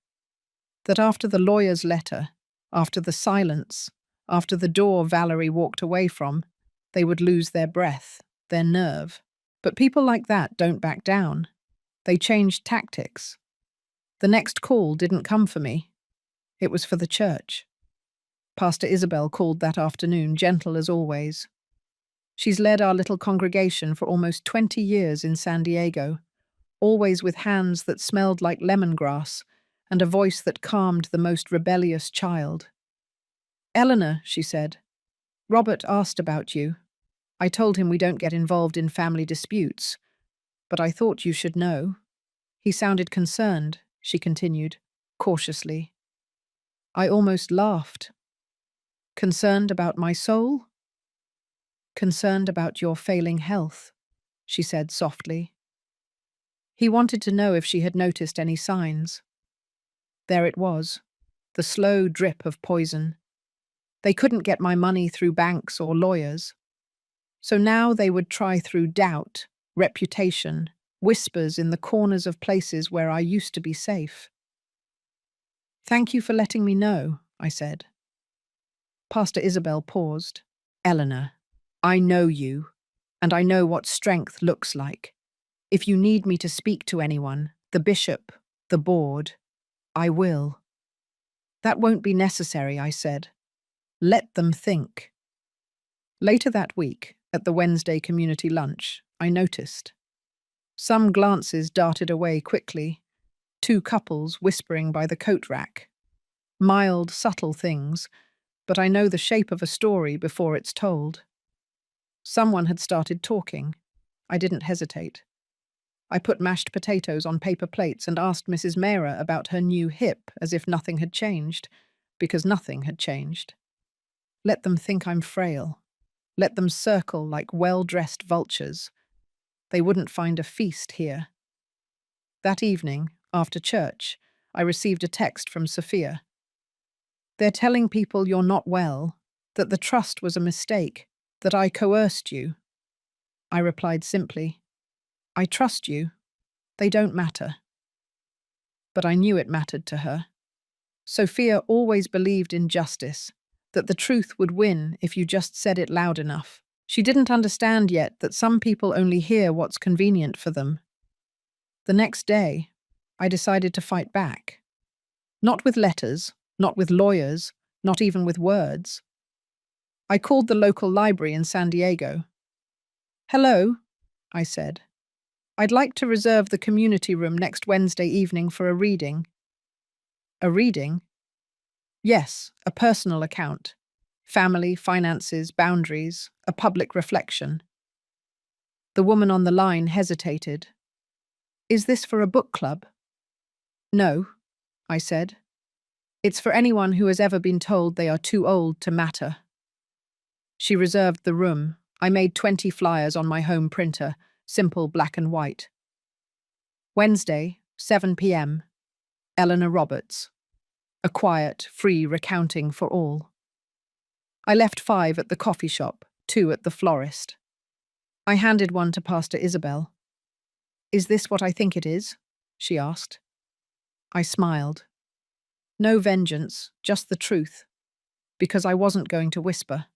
that after the lawyer's letter, after the silence, after the door Valerie walked away from, they would lose their breath, their nerve. But people like that don't back down. They changed tactics. The next call didn't come for me. It was for the church. Pastor Isabel called that afternoon, gentle as always. She's led our little congregation for almost 20 years in San Diego, always with hands that smelled like lemongrass and a voice that calmed the most rebellious child. "Eleanor," she said, "Robert asked about you. I told him we don't get involved in family disputes, but I thought you should know." He sounded concerned, she continued, cautiously. I almost laughed. "Concerned about my soul?" "Concerned about your failing health," she said softly. He wanted to know if she had noticed any signs. There it was, the slow drip of poison. They couldn't get my money through banks or lawyers. So now they would try through doubt, reputation, whispers in the corners of places where I used to be safe. "Thank you for letting me know," I said. Pastor Isabel paused. "Eleanor, I know you, and I know what strength looks like. If you need me to speak to anyone, the bishop, the board, I will." "That won't be necessary," I said. "Let them think." Later that week, at the Wednesday community lunch, I noticed. Some glances darted away quickly, two couples whispering by the coat rack. Mild, subtle things, but I know the shape of a story before it's told. Someone had started talking. I didn't hesitate. I put mashed potatoes on paper plates and asked Mrs. Mehra about her new hip as if nothing had changed, because nothing had changed. Let them think I'm frail. Let them circle like well-dressed vultures. They wouldn't find a feast here. That evening, after church, I received a text from Sophia. "They're telling people you're not well, that the trust was a mistake, that I coerced you." I replied simply, "I trust you. They don't matter." But I knew it mattered to her. Sophia always believed in justice, that the truth would win if you just said it loud enough. She didn't understand yet that some people only hear what's convenient for them. The next day, I decided to fight back. Not with letters, not with lawyers, not even with words. I called the local library in San Diego. "Hello," I said. "I'd like to reserve the community room next Wednesday evening for a reading." "A reading?" "Yes, a personal account. Family, finances, boundaries, a public reflection." The woman on the line hesitated. "Is this for a book club?" "No," I said. "It's for anyone who has ever been told they are too old to matter." She reserved the room. I made 20 flyers on my home printer, simple black and white. Wednesday, 7 p.m. Eleanor Roberts. A quiet, free recounting for all. I left 5 at the coffee shop, 2 at the florist. I handed one to Pastor Isabel. "Is this what I think it is?" she asked. I smiled. No vengeance, just the truth. Because I wasn't going to whisper.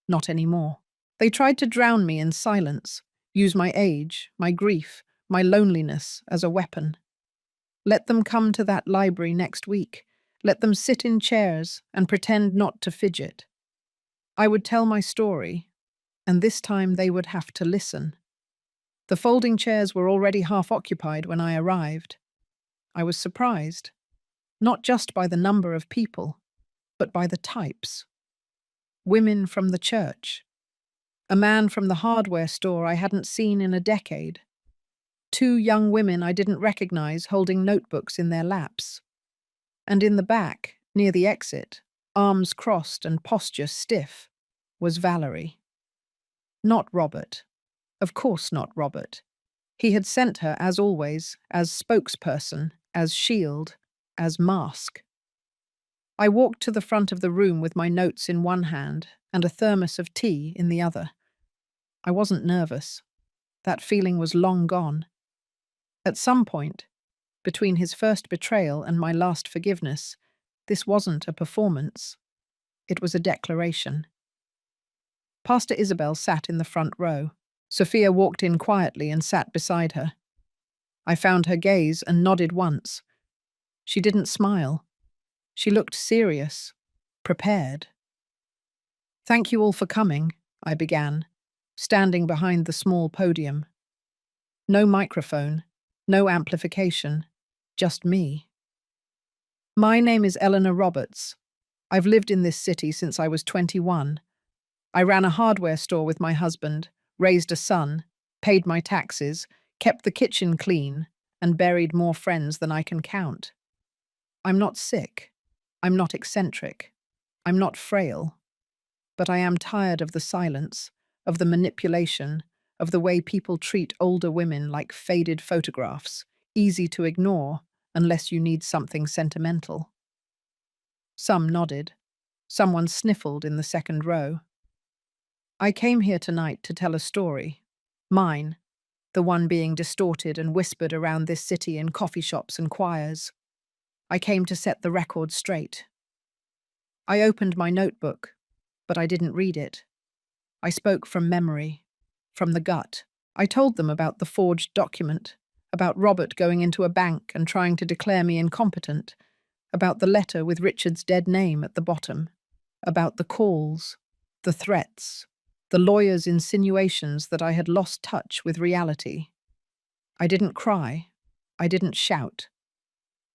Not anymore. They tried to drown me in silence, use my age, my grief, my loneliness as a weapon. Let them come to that library next week. Let them sit in chairs and pretend not to fidget. I would tell my story, and this time they would have to listen. The folding chairs were already half occupied when I arrived. I was surprised, not just by the number of people, but by the types. Women from the church. A man from the hardware store I hadn't seen in a decade. Two young women I didn't recognize holding notebooks in their laps. And in the back, near the exit, arms crossed and posture stiff, was Valerie. Not Robert. Of course not Robert. He had sent her, as always, as spokesperson, as shield, as mask. I walked to the front of the room with my notes in one hand and a thermos of tea in the other. I wasn't nervous. That feeling was long gone. At some point, between his first betrayal and my last forgiveness, this wasn't a performance. It was a declaration. Pastor Isabel sat in the front row. Sophia walked in quietly and sat beside her. I found her gaze and nodded once. She didn't smile. She looked serious, prepared. "Thank you all for coming," I began, standing behind the small podium. No microphone, no amplification, just me. "My name is Eleanor Roberts. I've lived in this city since I was 21. I ran a hardware store with my husband, raised a son, paid my taxes, kept the kitchen clean, and buried more friends than I can count. I'm not sick. I'm not eccentric. I'm not frail. But I am tired of the silence, of the manipulation, of the way people treat older women like faded photographs, easy to ignore unless you need something sentimental." Some nodded. Someone sniffled in the second row. "I came here tonight to tell a story. Mine, the one being distorted and whispered around this city in coffee shops and choirs. I came to set the record straight." I opened my notebook, but I didn't read it. I spoke from memory, from the gut. I told them about the forged document, about Robert going into a bank and trying to declare me incompetent, about the letter with Richard's dead name at the bottom, about the calls, the threats, the lawyer's insinuations that I had lost touch with reality. I didn't cry. I didn't shout.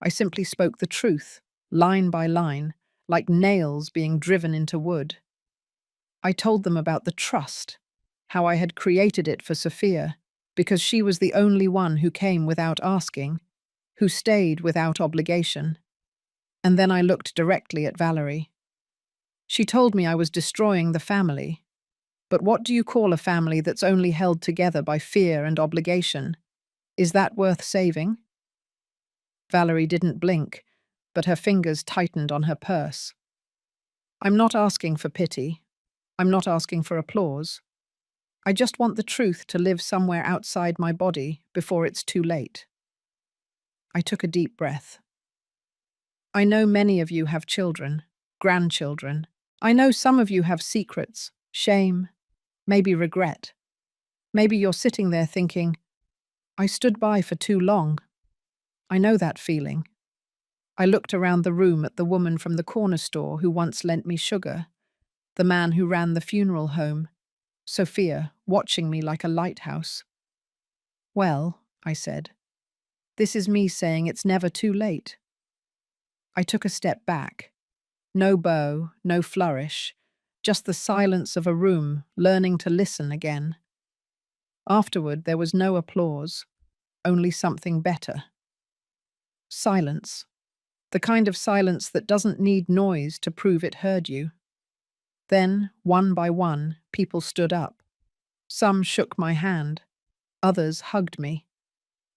I simply spoke the truth, line by line, like nails being driven into wood. I told them about the trust, how I had created it for Sophia, because she was the only one who came without asking, who stayed without obligation. And then I looked directly at Valerie. She told me I was destroying the family. But what do you call a family that's only held together by fear and obligation? Is that worth saving? Valerie didn't blink, but her fingers tightened on her purse. "I'm not asking for pity. I'm not asking for applause. I just want the truth to live somewhere outside my body before it's too late." I took a deep breath. I know many of you have children, grandchildren. I know some of you have secrets, shame, maybe regret. Maybe you're sitting there thinking, "I stood by for too long." I know that feeling. I looked around the room at the woman from the corner store who once lent me sugar, the man who ran the funeral home, Sophia, watching me like a lighthouse. "Well," I said, "this is me saying it's never too late." I took a step back. No bow, no flourish, just the silence of a room learning to listen again. Afterward, there was no applause, only something better. Silence. The kind of silence that doesn't need noise to prove it heard you. Then, one by one, people stood up. Some shook my hand. Others hugged me.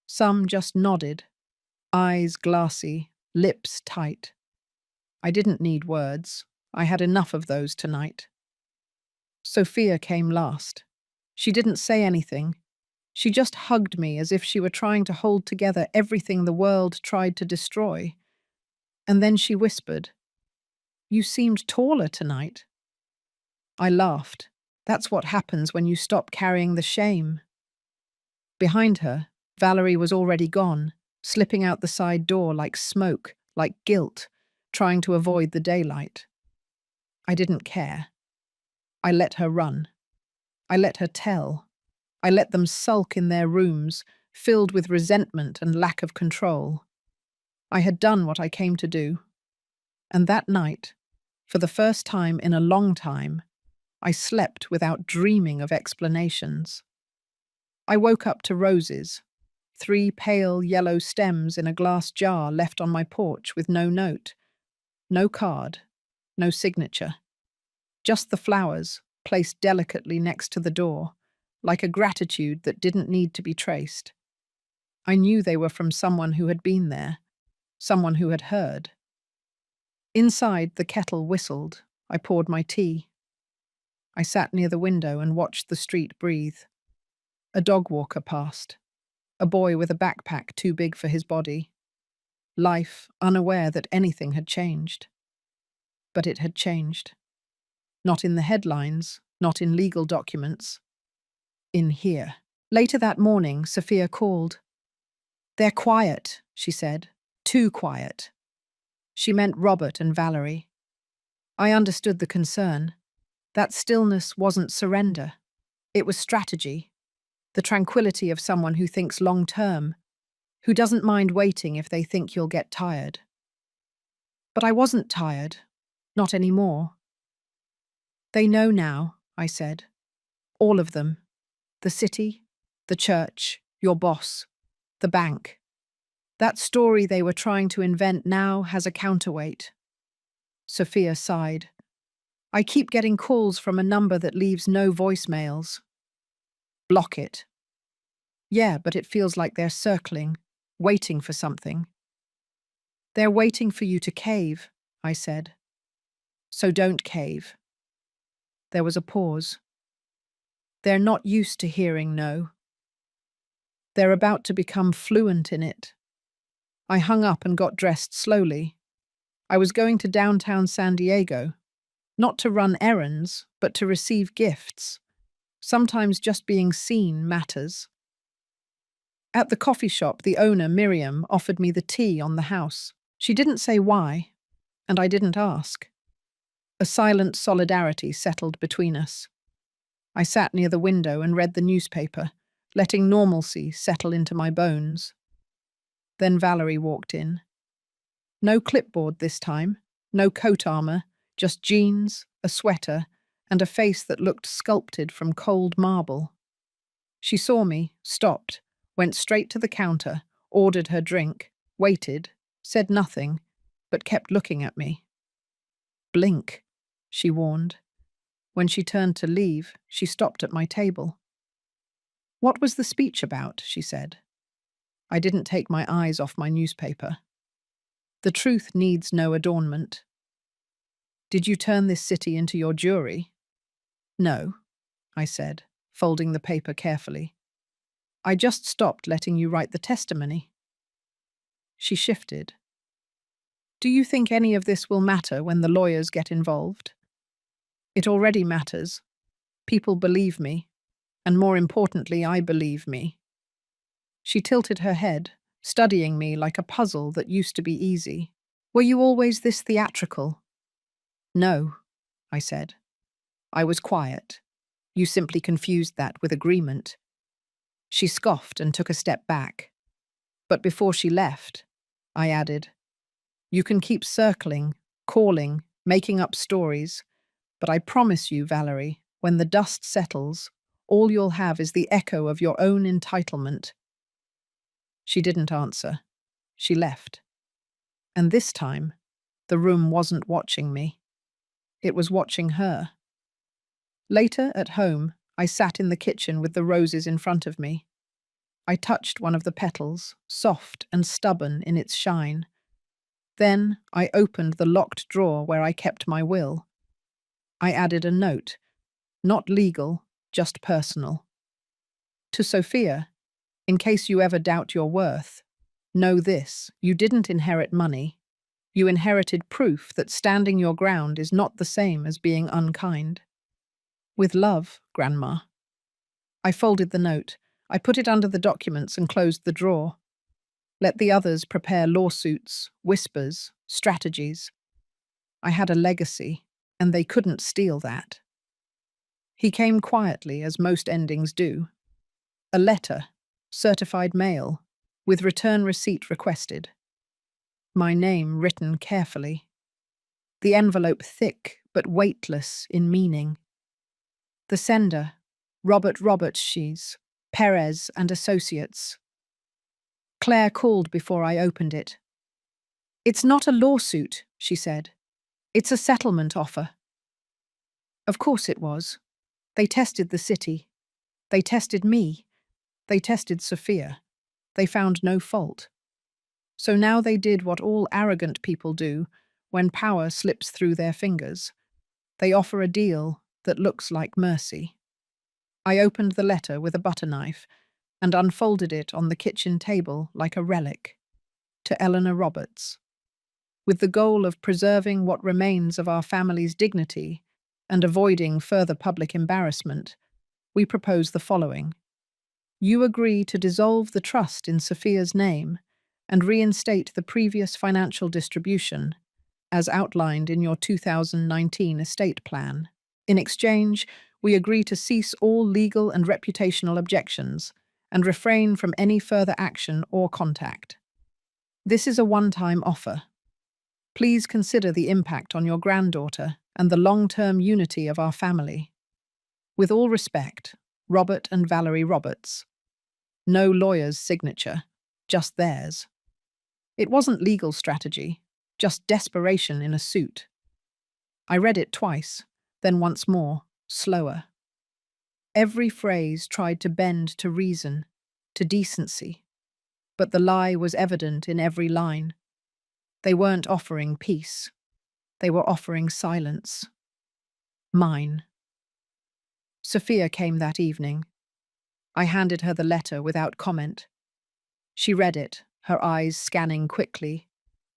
Some just nodded, eyes glassy, lips tight. I didn't need words. I had enough of those tonight. Sophia came last. She didn't say anything. She just hugged me as if she were trying to hold together everything the world tried to destroy. And then she whispered, "You seemed taller tonight." I laughed. That's what happens when you stop carrying the shame. Behind her, Valerie was already gone, slipping out the side door like smoke, like guilt, trying to avoid the daylight. I didn't care. I let her run. I let her tell. I let them sulk in their rooms, filled with resentment and lack of control. I had done what I came to do. And that night, for the first time in a long time, I slept without dreaming of explanations. I woke up to roses, 3 pale yellow stems in a glass jar left on my porch with no note, no card, no signature. Just the flowers, placed delicately next to the door, like a gratitude that didn't need to be traced. I knew they were from someone who had been there, someone who had heard. Inside, the kettle whistled. I poured my tea. I sat near the window and watched the street breathe. A dog walker passed. A boy with a backpack too big for his body. Life, unaware that anything had changed. But it had changed. Not in the headlines, not in legal documents. In here. Later that morning, Sophia called. "They're quiet," she said. "Too quiet." She meant Robert and Valerie. I understood the concern. That stillness wasn't surrender. It was strategy. The tranquility of someone who thinks long-term, who doesn't mind waiting if they think you'll get tired. But I wasn't tired. Not anymore. "They know now," I said. "All of them. The city, the church, your boss, the bank. That story they were trying to invent now has a counterweight." Sophia sighed. "I keep getting calls from a number that leaves no voicemails." "Block it." "Yeah, but it feels like they're circling, waiting for something." "They're waiting for you to cave," I said. "So don't cave." There was a pause. "They're not used to hearing no. They're about to become fluent in it." I hung up and got dressed slowly. I was going to downtown San Diego, not to run errands, but to receive gifts. Sometimes just being seen matters. At the coffee shop, the owner, Miriam, offered me the tea on the house. She didn't say why, and I didn't ask. A silent solidarity settled between us. I sat near the window and read the newspaper, letting normalcy settle into my bones. Then Valerie walked in. No clipboard this time, no coat armor, just jeans, a sweater, and a face that looked sculpted from cold marble. She saw me, stopped, went straight to the counter, ordered her drink, waited, said nothing, but kept looking at me. "Blink," she warned. When she turned to leave, she stopped at my table. "What was the speech about?" she said. I didn't take my eyes off my newspaper. "The truth needs no adornment." "Did you turn this city into your jury?" "No," I said, folding the paper carefully. "I just stopped letting you write the testimony." She shifted. "Do you think any of this will matter when the lawyers get involved?" "It already matters. People believe me, and more importantly, I believe me." She tilted her head, studying me like a puzzle that used to be easy. "Were you always this theatrical?" "No," I said. "I was quiet. You simply confused that with agreement." She scoffed and took a step back. But before she left, I added, "You can keep circling, calling, making up stories, but I promise you, Valerie, when the dust settles, all you'll have is the echo of your own entitlement." She didn't answer. She left. And this time, the room wasn't watching me. It was watching her. Later, at home, I sat in the kitchen with the roses in front of me. I touched one of the petals, soft and stubborn in its shine. Then I opened the locked drawer where I kept my will. I added a note, not legal, just personal. "To Sophia, in case you ever doubt your worth, know this: you didn't inherit money. You inherited proof that standing your ground is not the same as being unkind. With love, Grandma." I folded the note. I put it under the documents and closed the drawer. Let the others prepare lawsuits, whispers, strategies. I had a legacy, and they couldn't steal that. He came quietly, as most endings do. A letter, certified mail, with return receipt requested. My name written carefully. The envelope thick but weightless in meaning. The sender, Robert Robertses, Perez and Associates. Claire called before I opened it. "It's not a lawsuit," she said. "It's a settlement offer." Of course it was. They tested the city. They tested me. They tested Sophia. They found no fault. So now they did what all arrogant people do when power slips through their fingers. They offer a deal that looks like mercy. I opened the letter with a butter knife and unfolded it on the kitchen table like a relic. To Eleanor Roberts. With the goal of preserving what remains of our family's dignity and avoiding further public embarrassment, we propose the following. You agree to dissolve the trust in Sophia's name and reinstate the previous financial distribution, as outlined in your 2019 estate plan. In exchange, we agree to cease all legal and reputational objections and refrain from any further action or contact. This is a one-time offer. Please consider the impact on your granddaughter and the long-term unity of our family. With all respect, Robert and Valerie Roberts. No lawyer's signature, just theirs. It wasn't legal strategy, just desperation in a suit. I read it twice, then once more, slower. Every phrase tried to bend to reason, to decency, but the lie was evident in every line. They weren't offering peace. They were offering silence. Mine. Sophia came that evening. I handed her the letter without comment. She read it, her eyes scanning quickly,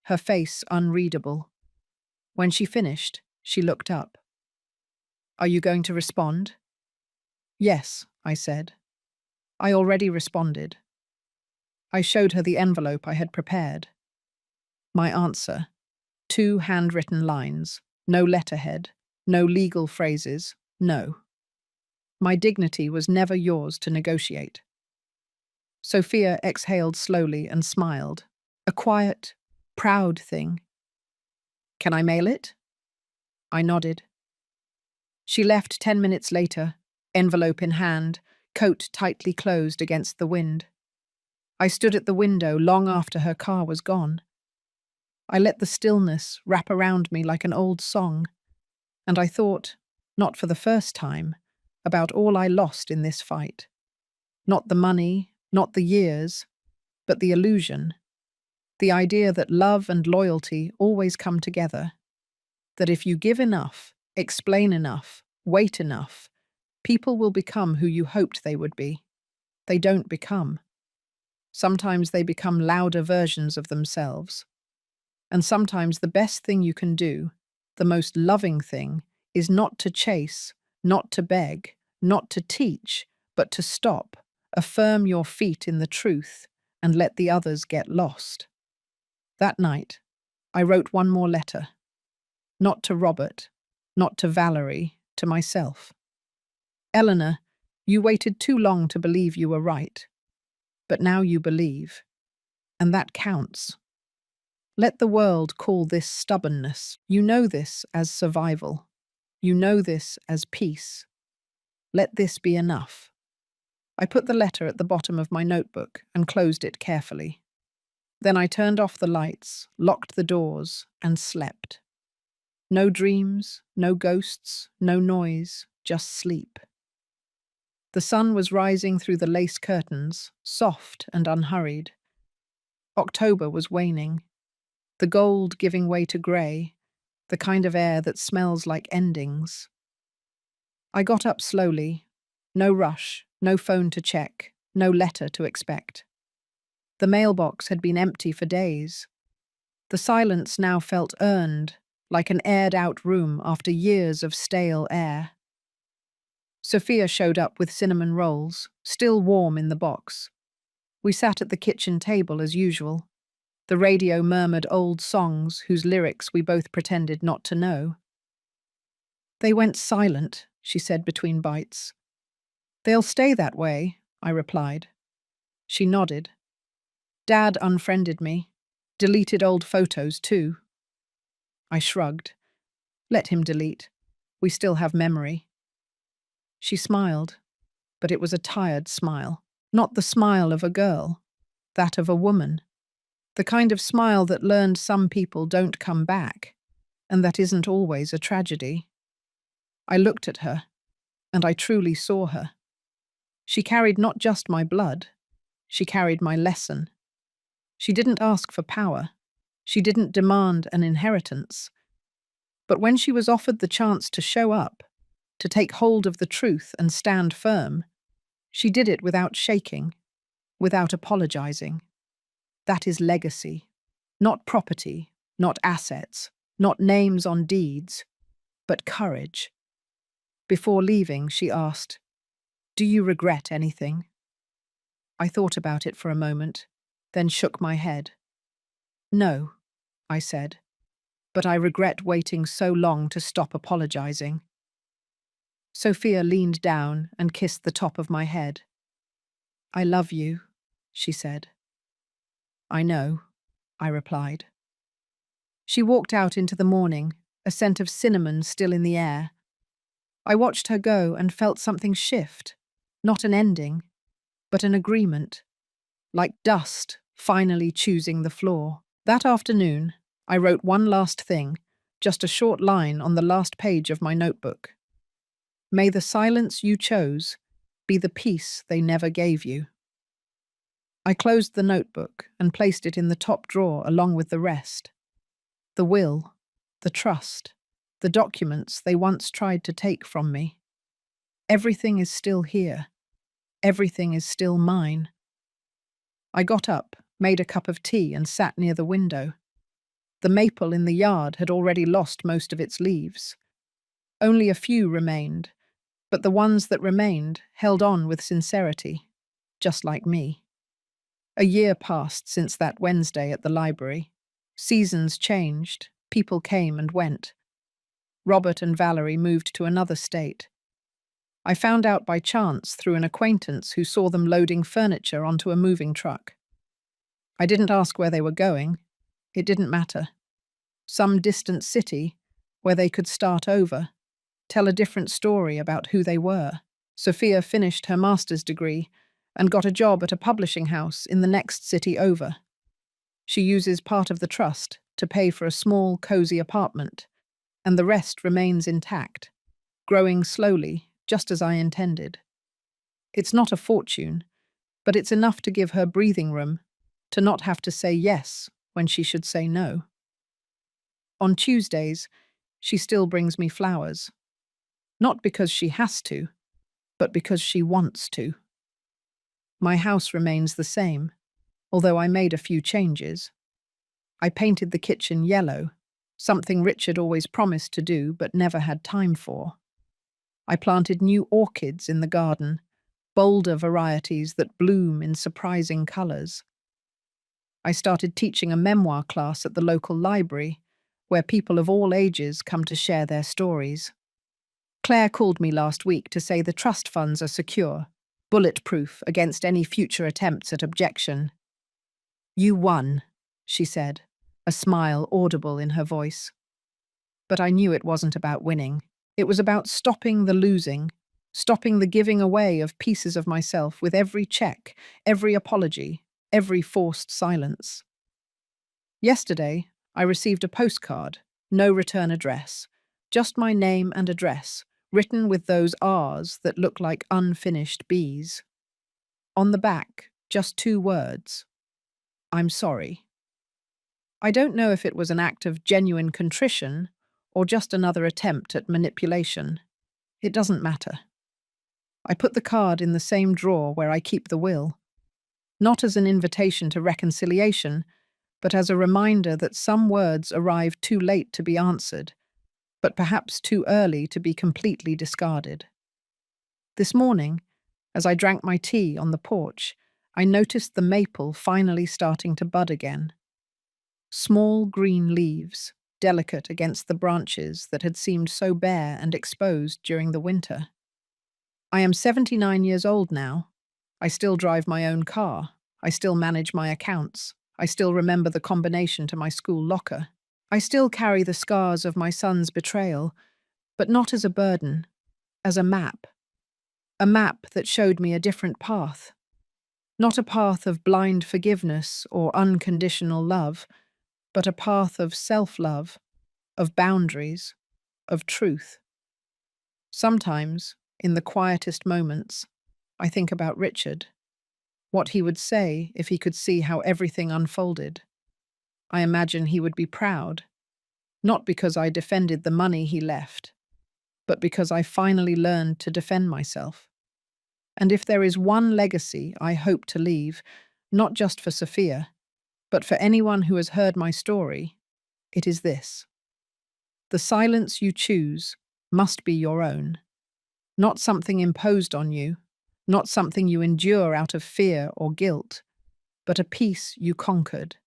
her face unreadable. When she finished, she looked up. "Are you going to respond?" "Yes," I said. "I already responded." I showed her the envelope I had prepared. My answer, 2 handwritten lines, no letterhead, no legal phrases, no. My dignity was never yours to negotiate. Sophia exhaled slowly and smiled, a quiet, proud thing. "Can I mail it?" I nodded. She left 10 minutes later, envelope in hand, coat tightly closed against the wind. I stood at the window long after her car was gone. I let the stillness wrap around me like an old song, and I thought, not for the first time, about all I lost in this fight. Not the money, not the years, but the illusion. The idea that love and loyalty always come together. That if you give enough, explain enough, wait enough, people will become who you hoped they would be. They don't become. Sometimes they become louder versions of themselves. And sometimes the best thing you can do, the most loving thing, is not to chase, not to beg, not to teach, but to stop, affirm your feet in the truth, and let the others get lost. That night, I wrote one more letter. Not to Robert, not to Valerie, to myself. Eleanor, you waited too long to believe you were right. But now you believe. And that counts. Let the world call this stubbornness. You know this as survival. You know this as peace. Let this be enough. I put the letter at the bottom of my notebook and closed it carefully. Then I turned off the lights, locked the doors, and slept. No dreams, no ghosts, no noise, just sleep. The sun was rising through the lace curtains, soft and unhurried. October was waning, the gold giving way to grey, the kind of air that smells like endings. I got up slowly. No rush, no phone to check, no letter to expect. The mailbox had been empty for days. The silence now felt earned, like an aired-out room after years of stale air. Sophia showed up with cinnamon rolls, still warm in the box. We sat at the kitchen table as usual. The radio murmured old songs whose lyrics we both pretended not to know. "They went silent," she said between bites. "They'll stay that way, I replied. She nodded. Dad unfriended me. Deleted old photos, too. I shrugged. Let him delete. We still have memory. She smiled, but it was a tired smile. Not the smile of a girl, that of a woman. The kind of smile that learned some people don't come back, and that isn't always a tragedy. I looked at her, and I truly saw her. She carried not just my blood, she carried my lesson. She didn't ask for power. She didn't demand an inheritance. But when she was offered the chance to show up, to take hold of the truth and stand firm, she did it without shaking, without apologizing. That is legacy. Not property, not assets, not names on deeds, but courage. Before leaving, she asked, "Do you regret anything?" I thought about it for a moment, then shook my head. "No," I said, "but I regret waiting so long to stop apologizing." Sophia leaned down and kissed the top of my head. "I love you," she said. "I know," I replied. She walked out into the morning, a scent of cinnamon still in the air. I watched her go and felt something shift, not an ending, but an agreement, like dust finally choosing the floor. That afternoon, I wrote one last thing, just a short line on the last page of my notebook. May the silence you chose be the peace they never gave you. I closed the notebook and placed it in the top drawer along with the rest. The will, the trust, the documents they once tried to take from me. Everything is still here. Everything is still mine. I got up, made a cup of tea, and sat near the window. The maple in the yard had already lost most of its leaves. Only a few remained, but the ones that remained held on with sincerity, just like me. A year passed since that Wednesday at the library. Seasons changed, people came and went. Robert and Valerie moved to another state. I found out by chance through an acquaintance who saw them loading furniture onto a moving truck. I didn't ask where they were going. It didn't matter. Some distant city where they could start over, tell a different story about who they were. Sophia finished her master's degree and got a job at a publishing house in the next city over. She uses part of the trust to pay for a small, cozy apartment, and the rest remains intact, growing slowly, just as I intended. It's not a fortune, but it's enough to give her breathing room, to not have to say yes when she should say no. On Tuesdays, she still brings me flowers. Not because she has to, but because she wants to. My house remains the same, although I made a few changes. I painted the kitchen yellow, something Richard always promised to do but never had time for. I planted new orchids in the garden, bolder varieties that bloom in surprising colours. I started teaching a memoir class at the local library, where people of all ages come to share their stories. Claire called me last week to say the trust funds are secure, bulletproof against any future attempts at objection. "You won," she said, a smile audible in her voice. But I knew it wasn't about winning. It was about stopping the losing, stopping the giving away of pieces of myself with every check, every apology, every forced silence. Yesterday, I received a postcard, no return address, just my name and address, written with those R's that look like unfinished B's. On the back, just 2 words: "I'm sorry." I don't know if it was an act of genuine contrition or just another attempt at manipulation. It doesn't matter. I put the card in the same drawer where I keep the will, not as an invitation to reconciliation, but as a reminder that some words arrive too late to be answered, but perhaps too early to be completely discarded. This morning, as I drank my tea on the porch, I noticed the maple finally starting to bud again. Small green leaves, delicate against the branches that had seemed so bare and exposed during the winter. I am 79 years old now, I still drive my own car. I still manage my accounts. I still remember the combination to my school locker. I still carry the scars of my son's betrayal, but not as a burden, as a map. A map that showed me a different path. Not a path of blind forgiveness or unconditional love, but a path of self-love, of boundaries, of truth. Sometimes, in the quietest moments, I think about Richard, what he would say if he could see how everything unfolded. I imagine he would be proud, not because I defended the money he left, but because I finally learned to defend myself. And if there is one legacy I hope to leave, not just for Sophia, but for anyone who has heard my story, it is this. The silence you choose must be your own, not something imposed on you, not something you endure out of fear or guilt, but a peace you conquered.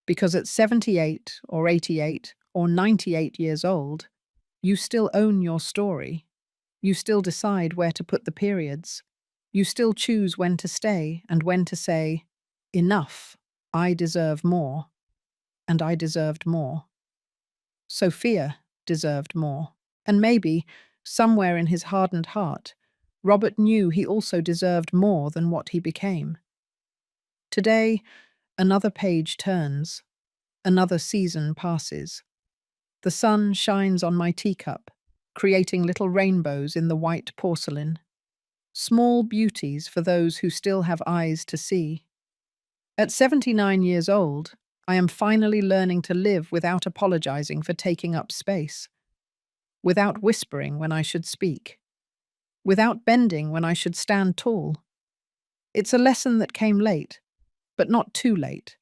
Because at 78 or 88 or 98 years old, you still own your story. You still decide where to put the periods. You still choose when to stay and when to say, enough, I deserve more. And I deserved more. Sophia deserved more. And maybe, somewhere in his hardened heart, Robert knew he also deserved more than what he became. Today, another page turns. Another season passes. The sun shines on my teacup, creating little rainbows in the white porcelain. Small beauties for those who still have eyes to see. At 79 years old, I am finally learning to live without apologizing for taking up space, without whispering when I should speak, without bending when I should stand tall. It's a lesson that came late, but not too late.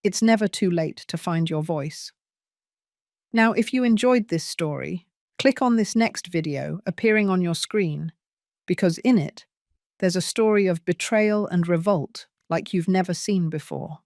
It's never too late to find your voice. Now, if you enjoyed this story, click on this next video appearing on your screen, because in it, there's a story of betrayal and revolt like you've never seen before.